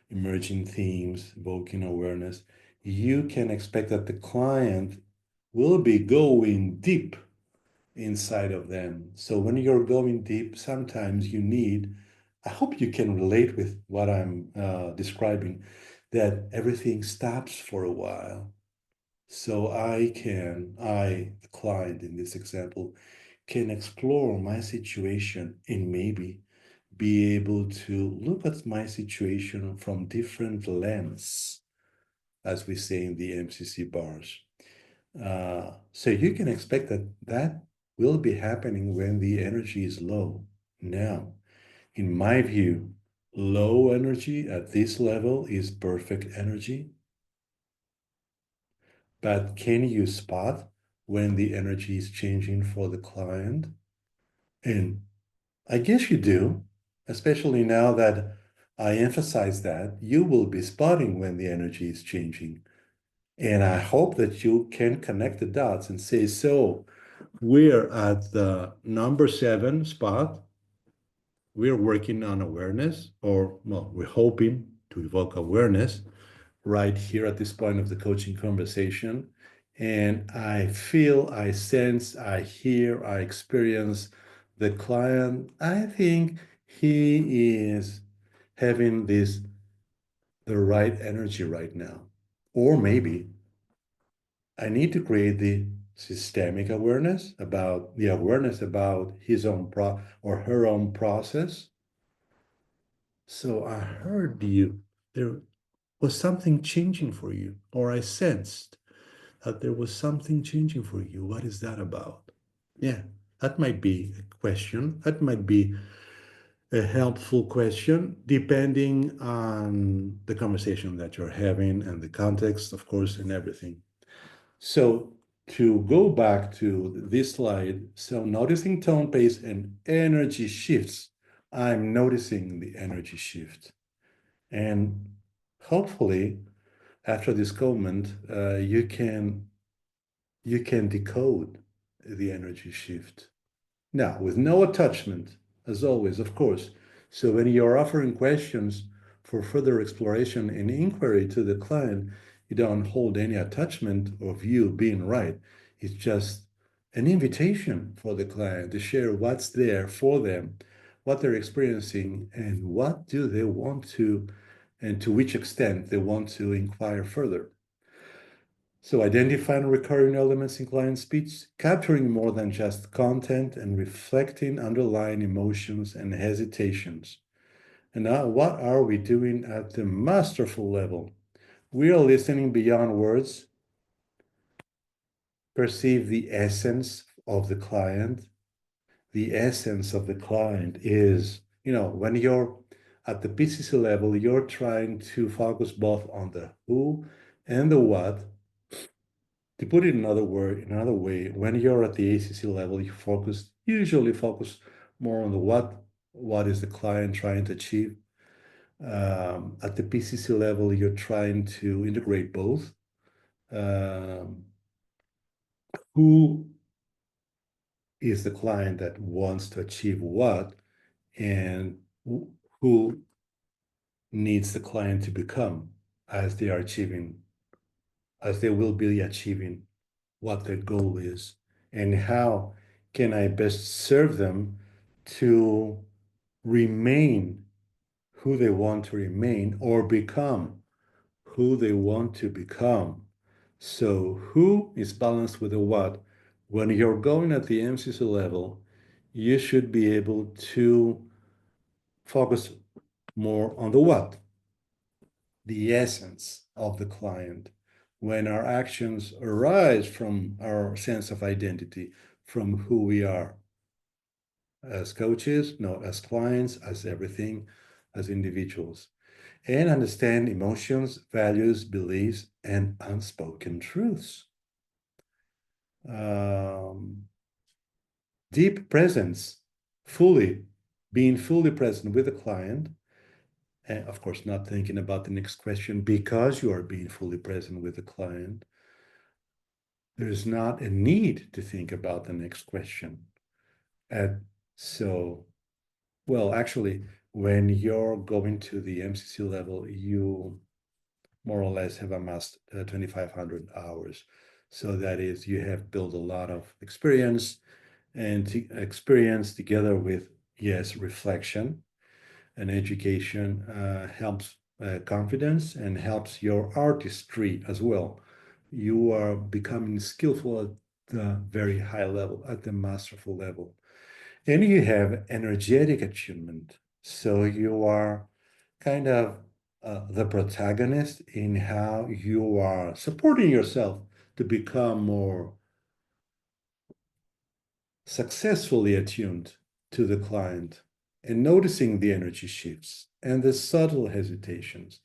emerging themes, evoking awareness, you can expect that the client will be going deep inside of them. So when you're going deep, sometimes you need, I hope you can relate with what I'm describing, that everything stops for a while. So the client in this example, can explore my situation and maybe be able to look at my situation from different lens, as we say in the MCC bars. So you can expect that will be happening when the energy is low. Now, in my view, low energy at this level is perfect energy. But can you spot when the energy is changing for the client? And I guess you do, especially now that I emphasize that you will be spotting when the energy is changing. And I hope that you can connect the dots and say, so we're at the number 7 spot. We're working on awareness, or well, we're hoping to evoke awareness right here at this point of the coaching conversation. And I feel, I sense, I hear, I experience the client. I think he is having the right energy right now. Or maybe I need to create the systemic awareness about his own or her own process. So I heard you. There was something changing for you, or I sensed that there was something changing for you. What is that about? Yeah, that might be a question. That might be a helpful question, depending on the conversation that you're having and the context, of course, and everything. So to go back to this slide, so noticing tone, pace, and energy shifts, I'm noticing the energy shift. And hopefully, after this comment, you can decode the energy shift. Now, with no attachment, as always, of course. So when you're offering questions for further exploration and inquiry to the client, you don't hold any attachment of you being right. It's just an invitation for the client to share what's there for them, what they're experiencing, and what do they want to, and to which extent they want to inquire further. So identifying recurring elements in client speech, capturing more than just content and reflecting underlying emotions and hesitations. And now what are we doing at the masterful level? We are listening beyond words, perceive the essence of the client. The essence of the client is, when you're at the PCC level, you're trying to focus both on the who and the what. To put it another way, when you're at the ACC level, you usually focus more on the what is the client trying to achieve. At the PCC level, you're trying to integrate both. Who is the client that wants to achieve what, and who needs the client to become as they will be achieving what their goal is, and how can I best serve them to remain who they want to remain or become who they want to become. So who is balanced with the what? When you're going at the MCC level, you should be able to focus more on the what, the essence of the client. When our actions arise from our sense of identity, from who we are as coaches, not as clients, as everything, as individuals, and understand emotions, values, beliefs, and unspoken truths. Deep presence, being fully present with the client, and of course, not thinking about the next question because you are being fully present with the client. There's not a need to think about the next question. Well, actually, when you're going to the MCC level, you more or less have amassed 2,500 hours. So that is, you have built a lot of experience, and experience together with, yes, reflection and education helps confidence and helps your artistry as well. You are becoming skillful at the very high level, at the masterful level. And you have energetic attunement. So you are kind of the protagonist in how you are supporting yourself to become more successfully attuned to the client and noticing the energy shifts and the subtle hesitations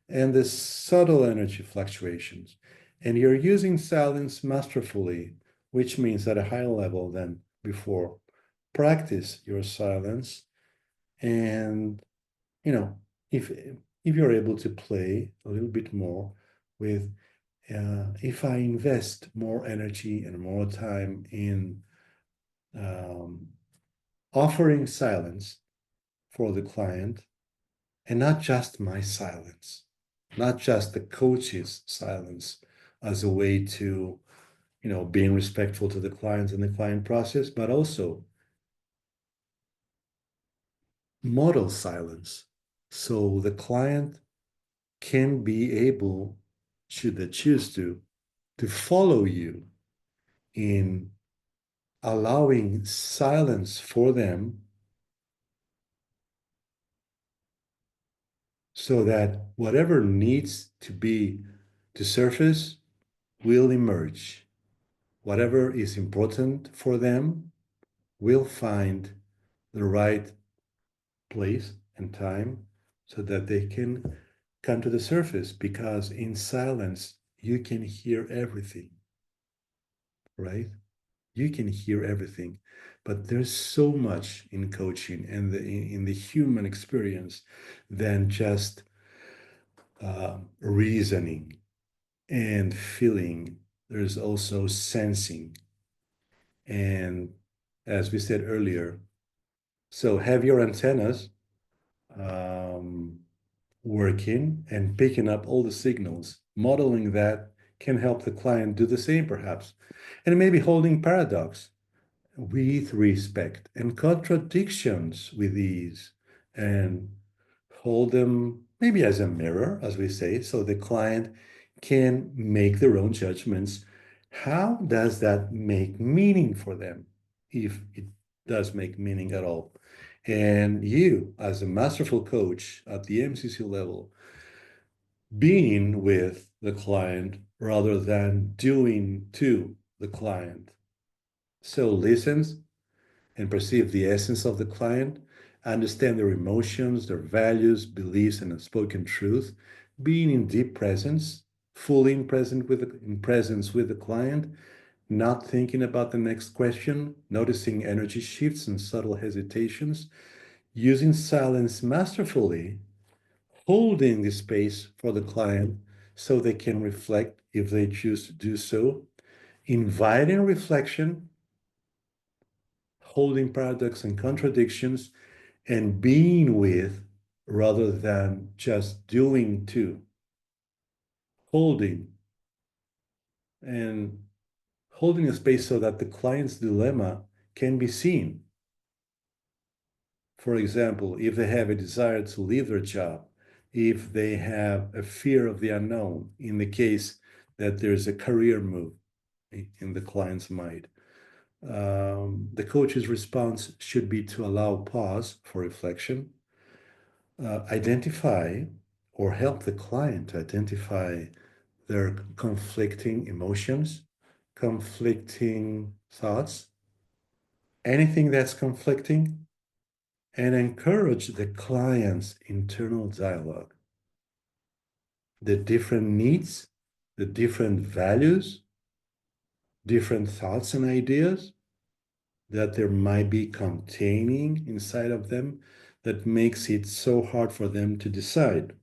and the subtle energy fluctuations. And you're using silence masterfully, which means at a higher level than before. Practice your silence, and you know, if you're able to play a little bit more with if I invest more energy and more time in offering silence for the client, and not just my silence, not just the coach's silence as a way to, being respectful to the clients and the client process, but also model silence. So the client can be able, should they choose to follow you in allowing silence for them, so that whatever needs to surface will emerge. Whatever is important for them will find the right place and time so that they can come to the surface, because in silence you can hear everything, right? You can hear everything, but there's so much in coaching and in the human experience than just reasoning and feeling. There's also sensing. And as we said earlier, so have your antennas working and picking up all the signals. Modeling that can help the client do the same, perhaps. And maybe holding paradox with respect and contradictions with ease, and hold them maybe as a mirror, as we say, so the client can make their own judgments. How does that make meaning for them, if it does make meaning at all? And you, as a masterful coach at the MCC level, being with the client rather than doing to the client. So listens and perceive the essence of the client, understand their emotions, their values, beliefs, and unspoken truth, being in deep presence, fully in presence with the client, not thinking about the next question, noticing energy shifts and subtle hesitations, using silence masterfully, holding the space for the client so they can reflect if they choose to do so, inviting reflection, holding paradox and contradictions, and being with rather than just doing to, holding and holding a space so that the client's dilemma can be seen. For example, if they have a desire to leave their job, if they have a fear of the unknown, in the case that there's a career move in the client's mind, the coach's response should be to allow pause for reflection, identify or help the client to identify their conflicting emotions, conflicting thoughts, anything that's conflicting, and encourage the client's internal dialogue, the different needs, the different values, different thoughts and ideas that there might be containing inside of them that makes it so hard for them to decide.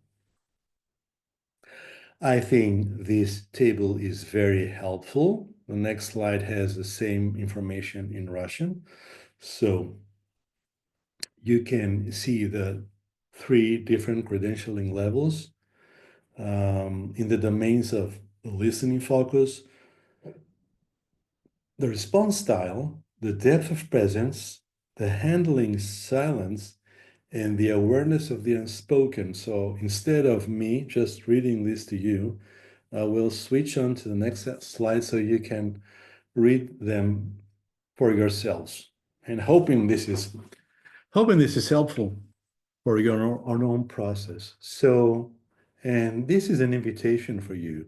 I think this table is very helpful. The next slide has the same information in Russian. So you can see the 3 different credentialing levels in the domains of listening focus, the response style, the depth of presence, the handling silence, and the awareness of the unspoken. So instead of me just reading this to you, I will switch on to the next slide so you can read them for yourselves. And hoping this is helpful for your own process. So, and this is an invitation for you.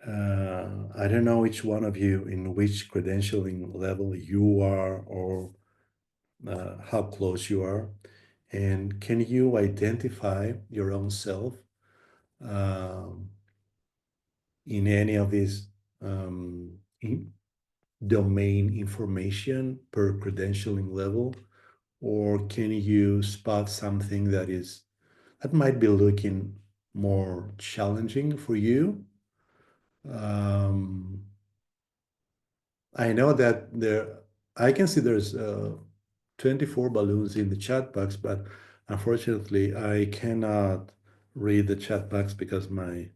I don't know each one of you in which credentialing level you are or how close you are. And can you identify your own self um, in any of these domain information per credentialing level? Or can you spot something that might be looking more challenging for you? I know that I can see there's 24 balloons in the chat box, but unfortunately I cannot read the chat box because my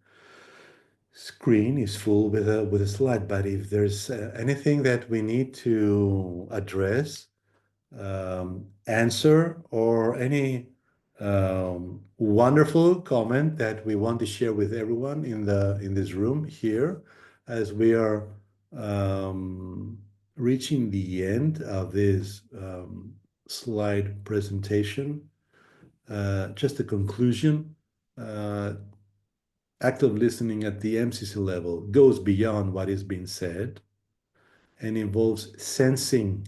screen is full with a slide. But if there's anything that we need to address, answer, or any wonderful comment that we want to share with everyone in this room here, as we are reaching the end of this slide presentation. Just a conclusion. Active listening at the MCC level goes beyond what is being said and involves sensing,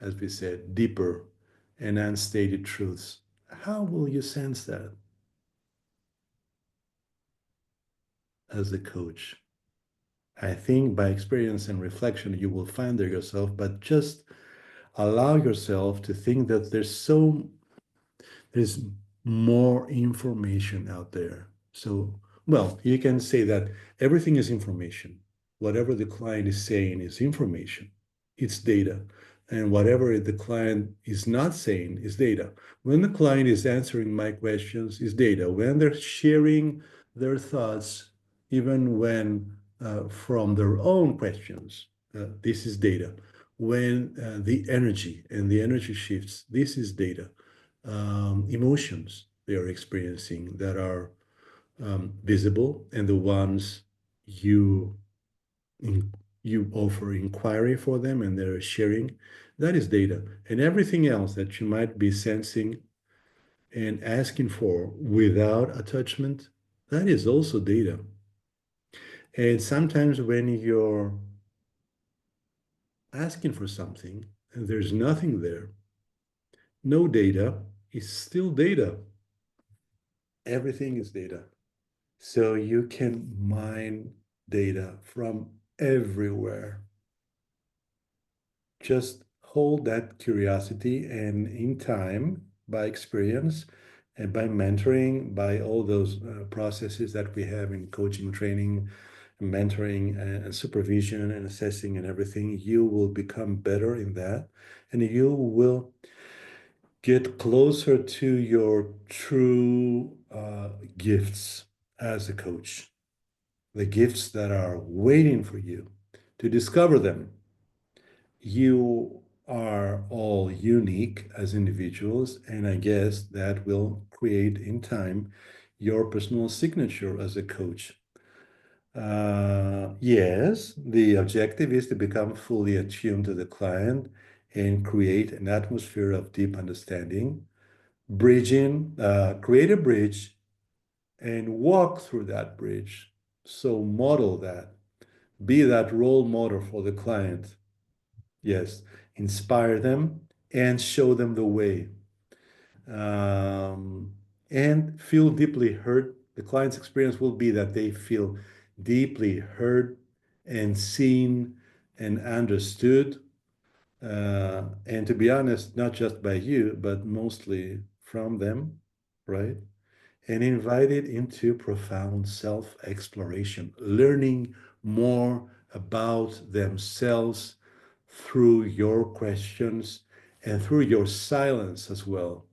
as we said, deeper and unstated truths. How will you sense that as a coach? I think by experience and reflection, you will find there yourself, but just allow yourself to think that there's more information out there. So, well, you can say that everything is information. Whatever the client is saying is information. It's data. And whatever the client is not saying is data. When the client is answering my questions, is data. When they're sharing their thoughts, even when from their own questions, this is data. When the energy shifts, this is data. Emotions they are experiencing that are visible, and the ones you you offer inquiry for them and they're sharing, that is data. And everything else that you might be sensing and asking for without attachment, that is also data. And sometimes when you're asking for something and there's nothing there, no data is still data. Everything is data. So you can mine data from everywhere. Just hold that curiosity, and in time, by experience and by mentoring, by all those processes that we have in coaching, training, mentoring, and supervision and assessing and everything, you will become better in that, and you will get closer to your true gifts as a coach, the gifts that are waiting for you to discover them. You are all unique as individuals, and I guess that will create in time your personal signature as a coach. Yes, the objective is to become fully attuned to the client and create an atmosphere of deep understanding, create a bridge and walk through that bridge. So model that, be that role model for the client. Yes, inspire them and show them the way. And feel deeply heard. The client's experience will be that they feel deeply heard and seen and understood. And to be honest, not just by you, but mostly from them, right? And invited into profound self-exploration, learning more about themselves through your questions and through your silence as well.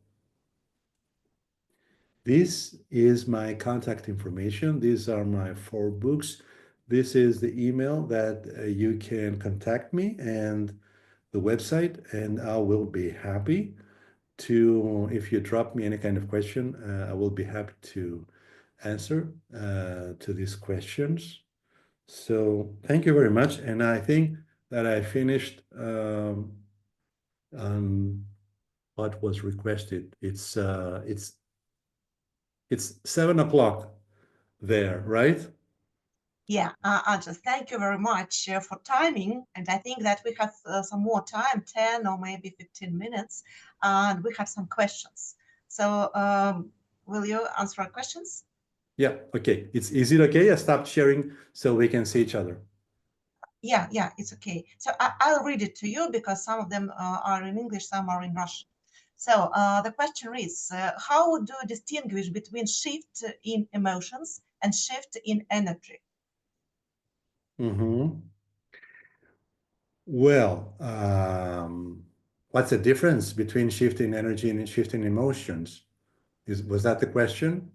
This is my contact information. These are my 4 books. This is the email that you can contact me and the website, and I will be happy to, if you drop me any kind of question, I will be happy to answer to these questions. So thank you very much. And I think that I finished on what was requested. It's 7 o'clock there, right? Yeah, Angelos, thank you very much for timing. And I think that we have some more time, 10 or maybe 15 minutes, and we have some questions. So will you answer our questions? Yeah, okay. Is it okay? I stopped sharing so we can see each other. Yeah, it's okay. So I'll read it to you because some of them are in English, some are in Russian. So the question is, how do you distinguish between shift in emotions and shift in energy? Well, what's the difference between shifting energy and shifting emotions? Was that the question?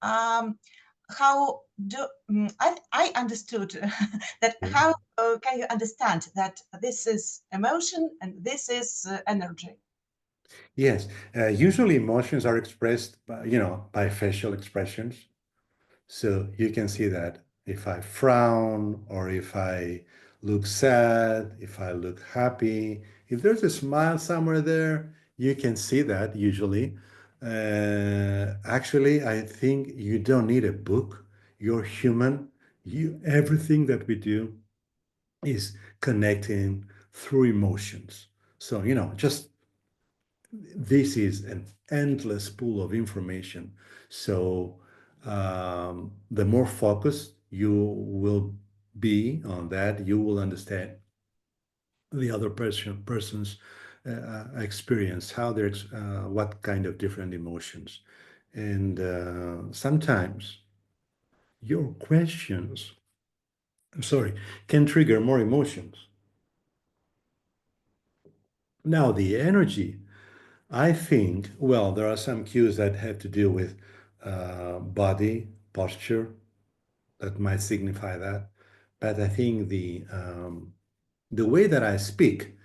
How do I understood that how can you understand that this is emotion and this is energy? Yes, usually emotions are expressed by, by facial expressions. So you can see that if I frown or if I look sad, if I look happy, if there's a smile somewhere there, you can see that usually. Actually, I think you don't need a book. You're human. Everything that we do is connecting through emotions. So, just this is an endless pool of information. So the more focused you will be on that, you will understand the other person's experience, how they're, what kind of different emotions. And sometimes your questions, I'm sorry, can trigger more emotions. Now, the energy, I think, well, there are some cues that have to do with body posture that might signify that. But I think the way that I speak,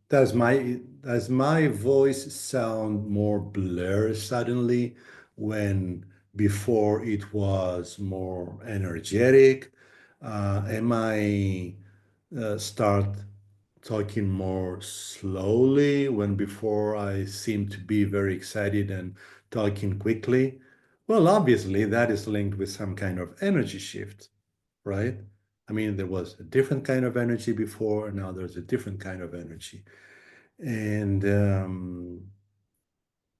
does my voice sound more blurred suddenly when before it was more energetic? Am I start talking more slowly when before I seem to be very excited and talking quickly? Well, obviously, that is linked with some kind of energy shift, right? I mean, there was a different kind of energy before, and now there's a different kind of energy. And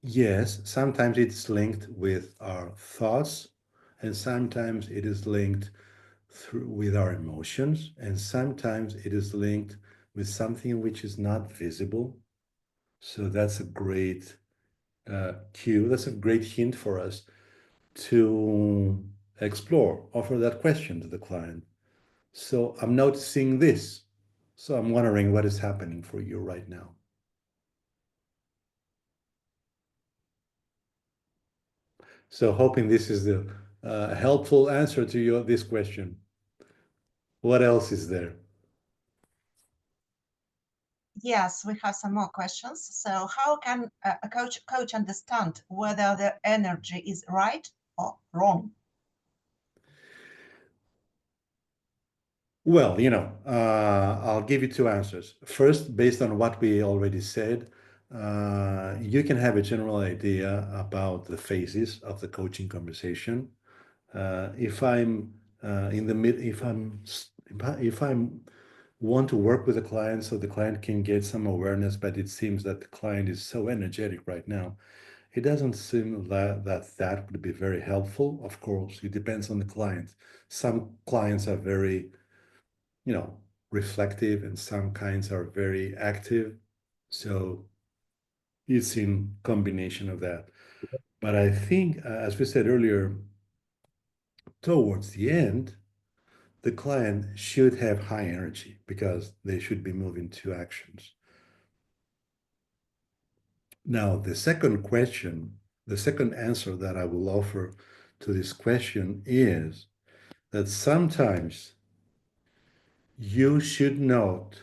yes, sometimes it's linked with our thoughts, and sometimes it is linked with our emotions, and sometimes it is linked with something which is not visible. So that's a great cue. That's a great hint for us to explore, offer that question to the client. So I'm noticing this. So I'm wondering what is happening for you right now. So hoping this is the helpful answer to this question. What else is there? Yes, we have some more questions. So how can a coach understand whether the energy is right or wrong? Well, I'll give you 2 answers. First, based on what we already said, you can have a general idea about the phases of the coaching conversation. If I'm in the mid, if I'm want to work with the client so the client can get some awareness, but it seems that the client is so energetic right now. It doesn't seem that would be very helpful. Of course, it depends on the client. Some clients are very, reflective, and some clients are very active. So it's in combination of that. But I think, as we said earlier, towards the end, the client should have high energy because they should be moving to actions. Now, the second answer that I will offer to this question is that sometimes you should not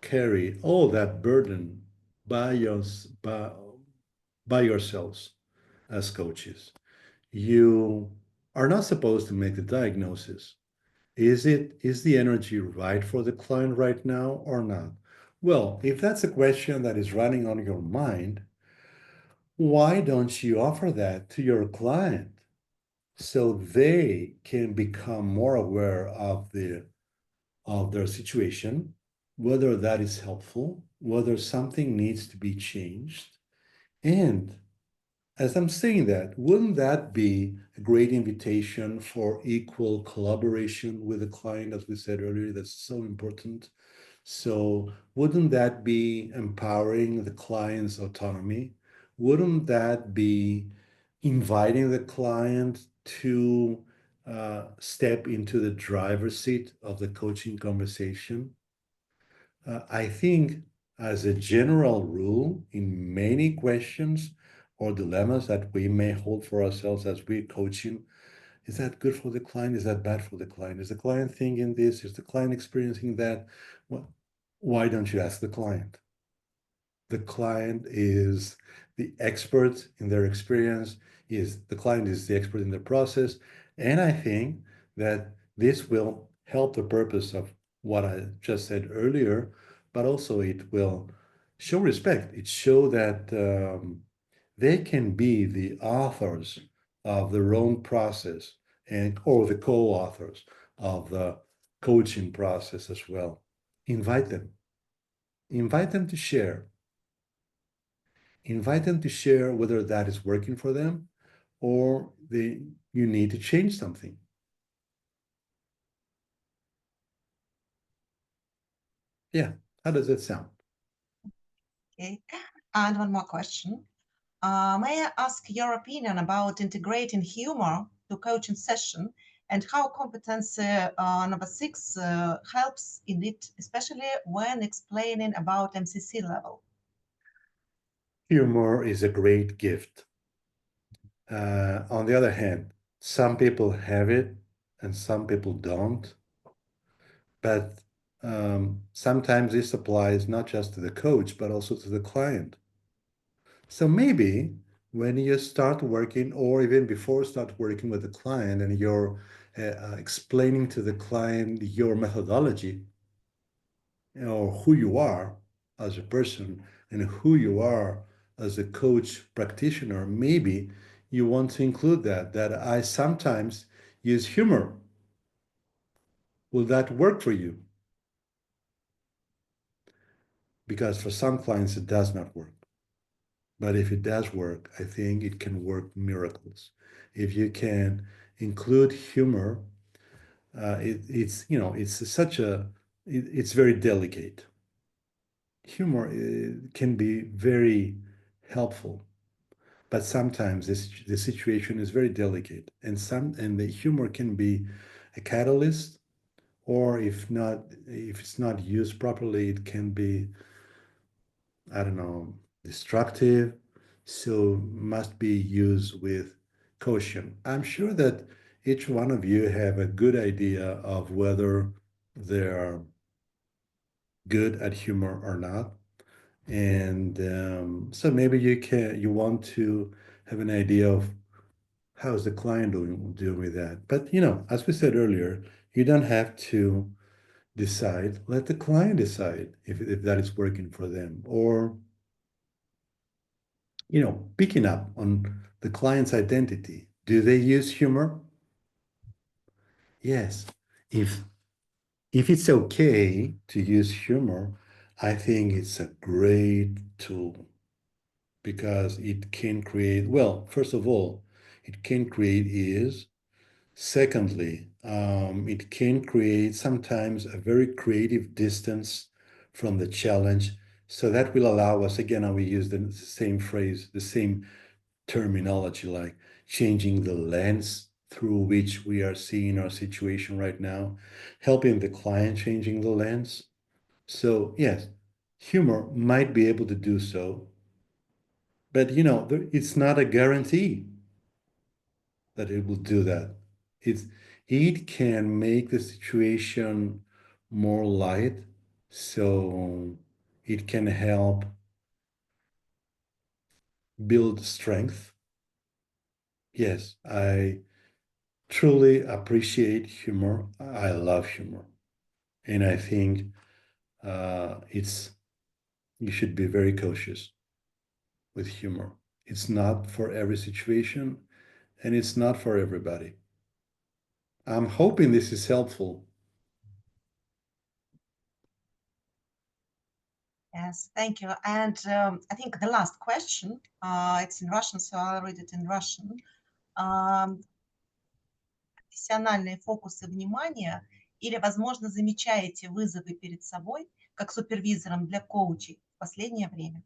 carry all that burden by yourselves as coaches. You are not supposed to make the diagnosis. Is the energy right for the client right now or not? Well, if that's a question that is running on your mind, why don't you offer that to your client so they can become more aware of their situation, whether that is helpful, whether something needs to be changed. And as I'm saying that, wouldn't that be a great invitation for equal collaboration with the client, as we said earlier? That's so important. So wouldn't that be empowering the client's autonomy? Wouldn't that be inviting the client to step into the driver's seat of the coaching conversation? I think, as a general rule, in many questions or dilemmas that we may hold for ourselves as we're coaching, is that good for the client? Is that bad for the client? Is the client thinking this? Is the client experiencing that? Well, why don't you ask the client? The client is the expert in their experience. The client is the expert in the process. And I think that this will help the purpose of what I just said earlier, but also it will show respect. It show that they can be the authors of their own process or the co-authors of the coaching process as well. Invite them. Invite them to share. Invite them to share whether that is working for them or you need to change something. Yeah, how does that sound? Okay, and one more question. May I ask your opinion about integrating humor to coaching session and how competency number 6 helps in it, especially when explaining about MCC level? Humor is a great gift. On the other hand, some people have it and some people don't. But sometimes this applies not just to the coach, but also to the client. So maybe when you start working, or even before start working with the client, and you're explaining to the client your methodology, or who you are as a person and who you are as a coach practitioner, maybe you want to include that I sometimes use humor. Will that work for you? Because for some clients, it does not work. But if it does work, I think it can work miracles. If you can include humor, it's very delicate. Humor can be very helpful, but sometimes the situation is very delicate, and the humor can be a catalyst, or if it's not used properly, it can be, I don't know, destructive. So must be used with caution. I'm sure that each one of you have a good idea of whether they're good at humor or not. And so maybe you want to have an idea of how's the client doing with that. But as we said earlier, you don't have to decide. Let the client decide if that is working for them. Or picking up on the client's identity. Do they use humor? Yes. If if it's okay to use humor, I think it's a great tool because it can create, well, first of all, it can create ease. Secondly, it can create sometimes a very creative distance from the challenge. So that will allow us, again, I will use the same phrase, the same terminology, like changing the lens through which we are seeing our situation right now, helping the client changing the lens. So yes, humor might be able to do so, but it's not a guarantee that it will do that. It's, it can make the situation more light, so it can help build strength. Yes, I truly appreciate humor. I love humor. And I think it's you should be very cautious with humor. It's not for every situation and it's not for everybody. I'm hoping this is helpful. Yes, thank you. And I think the last question, it's in Russian, so I'll read it in Russian. Профессиональные фокусы внимания или, возможно, замечаете вызовы перед собой как супервизором для коучей в последнее время?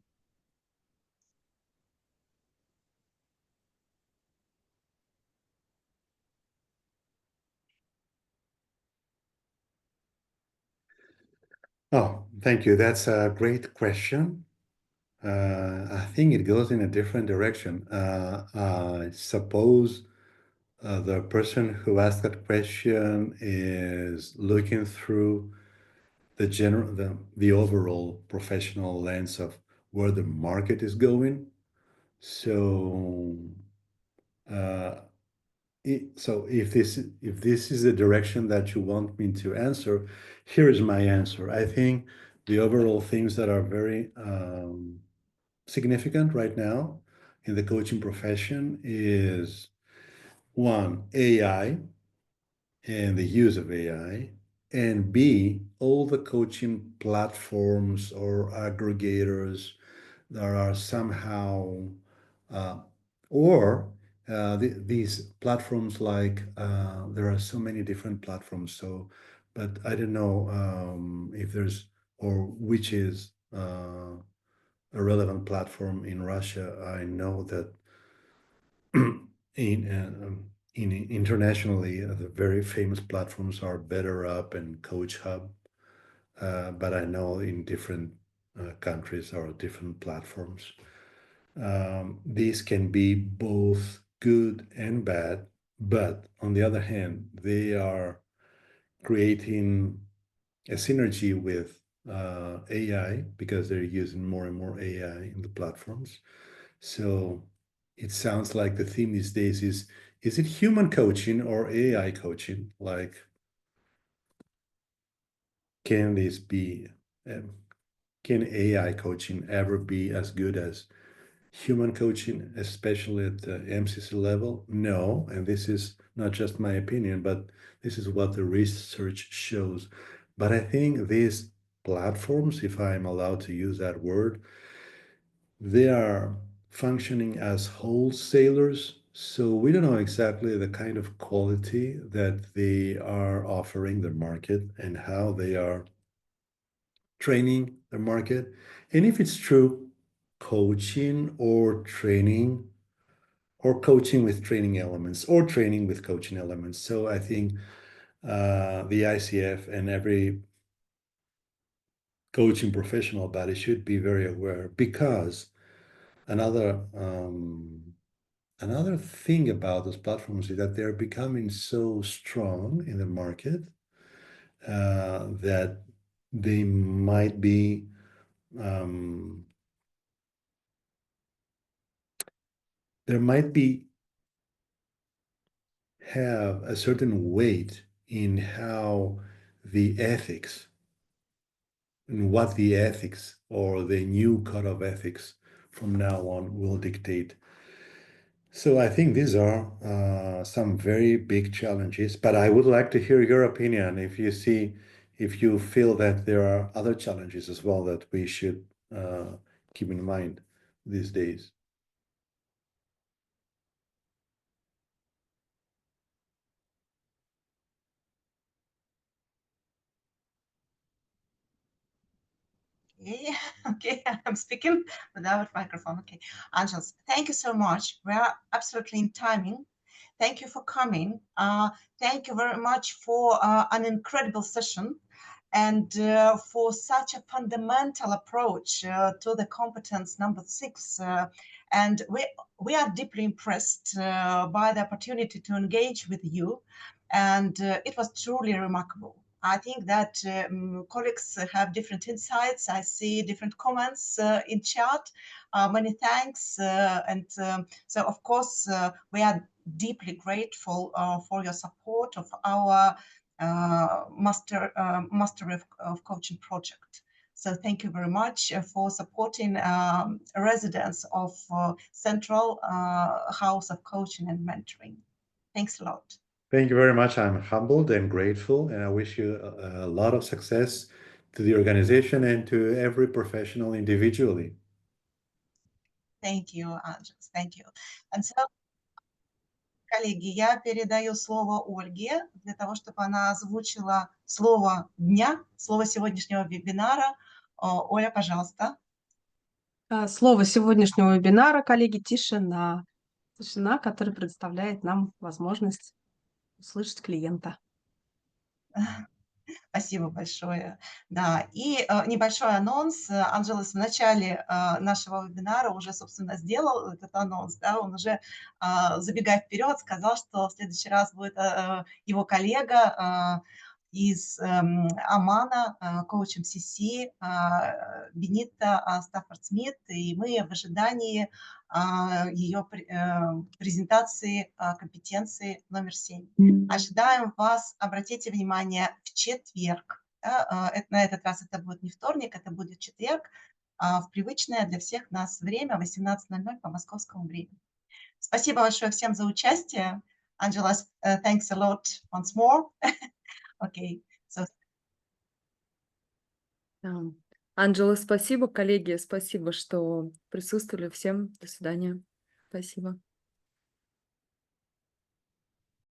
Oh, thank you. That's a great question. I think it goes in a different direction. I suppose the person who asked that question is looking through the overall professional lens of where the market is going. So, uh, so if this is the direction that you want me to answer, here is my answer. I think the overall things that are very significant right now in the coaching profession is one, AI and the use of AI, and B, all the coaching platforms or aggregators that are somehow, uh, or these platforms like, there are so many different platforms. So, but I don't know if there's, or which is a relevant platform in Russia. I know that in internationally, the very famous platforms are BetterUp and Coach Hub. But I know in different countries are different platforms. These can be both good and bad, but on the other hand, they are creating a synergy with AI because they're using more and more AI in the platforms. So it sounds like the theme these days is it human coaching or AI coaching? Like, can this be, can AI coaching ever be as good as human coaching, especially at the MCC level? No, and this is not just my opinion, but this is what the research shows. But I think these platforms, if I'm allowed to use that word, they are functioning as wholesalers. So we don't know exactly the kind of quality that they are offering the market and how they are training the market. And if it's true, coaching or training or coaching with training elements or training with coaching elements. So I think the ICF and every coaching professional body should be very aware because another another thing about those platforms is that they're becoming so strong in the market that they might be there might be have a certain weight in how the ethics and what the ethics or the new code of ethics from now on will dictate. So I think these are some very big challenges, but I would like to hear your opinion. If you see if you feel that there are other challenges as well that we should keep in mind these days. Okay, okay, I'm speaking without microphone. Okay, Angelos, thank you so much. We are absolutely in timing. Thank you for coming. Thank you very much for an incredible session and for such a fundamental approach to the competence number 6. And we are deeply impressed by the opportunity to engage with you. And it was truly remarkable. I think that colleagues have different insights. I see different comments in chat. Many thanks. So, of course, we are deeply grateful for your support of our Mastery of Coaching project. So thank you very much for supporting residents of Central House of Coaching and Mentoring. Thanks a lot. Thank you very much. I'm humbled and grateful, and I wish you a lot of success to the organization and to every professional individually. Thank you, Angelos. Thank you. And so, коллеги, я передаю слово Ольге для того, чтобы она озвучила слово дня, слово сегодняшнего вебинара. Оля, пожалуйста. Слово сегодняшнего вебинара, коллеги, тишина. Тишина, которая предоставляет нам возможность услышать клиента. Спасибо большое. Да, и небольшой анонс. Анжелос в начале нашего вебинара уже, собственно, сделал этот анонс. Да, он уже, забегая вперед, сказал, что в следующий раз будет его коллега из Омана, коуч МСС, Бенита Стаффорд-Смит, и мы в ожидании ее презентации компетенции номер 7. Ожидаем вас, обратите внимание, в четверг. На этот раз это будет не вторник, это будет четверг, в привычное для всех нас время, 18:00 по московскому времени. Спасибо большое всем за участие. Angelos, thanks a lot once more. Okay, so... Анджела, спасибо, коллеги, спасибо, что присутствовали. Всем до свидания. Спасибо.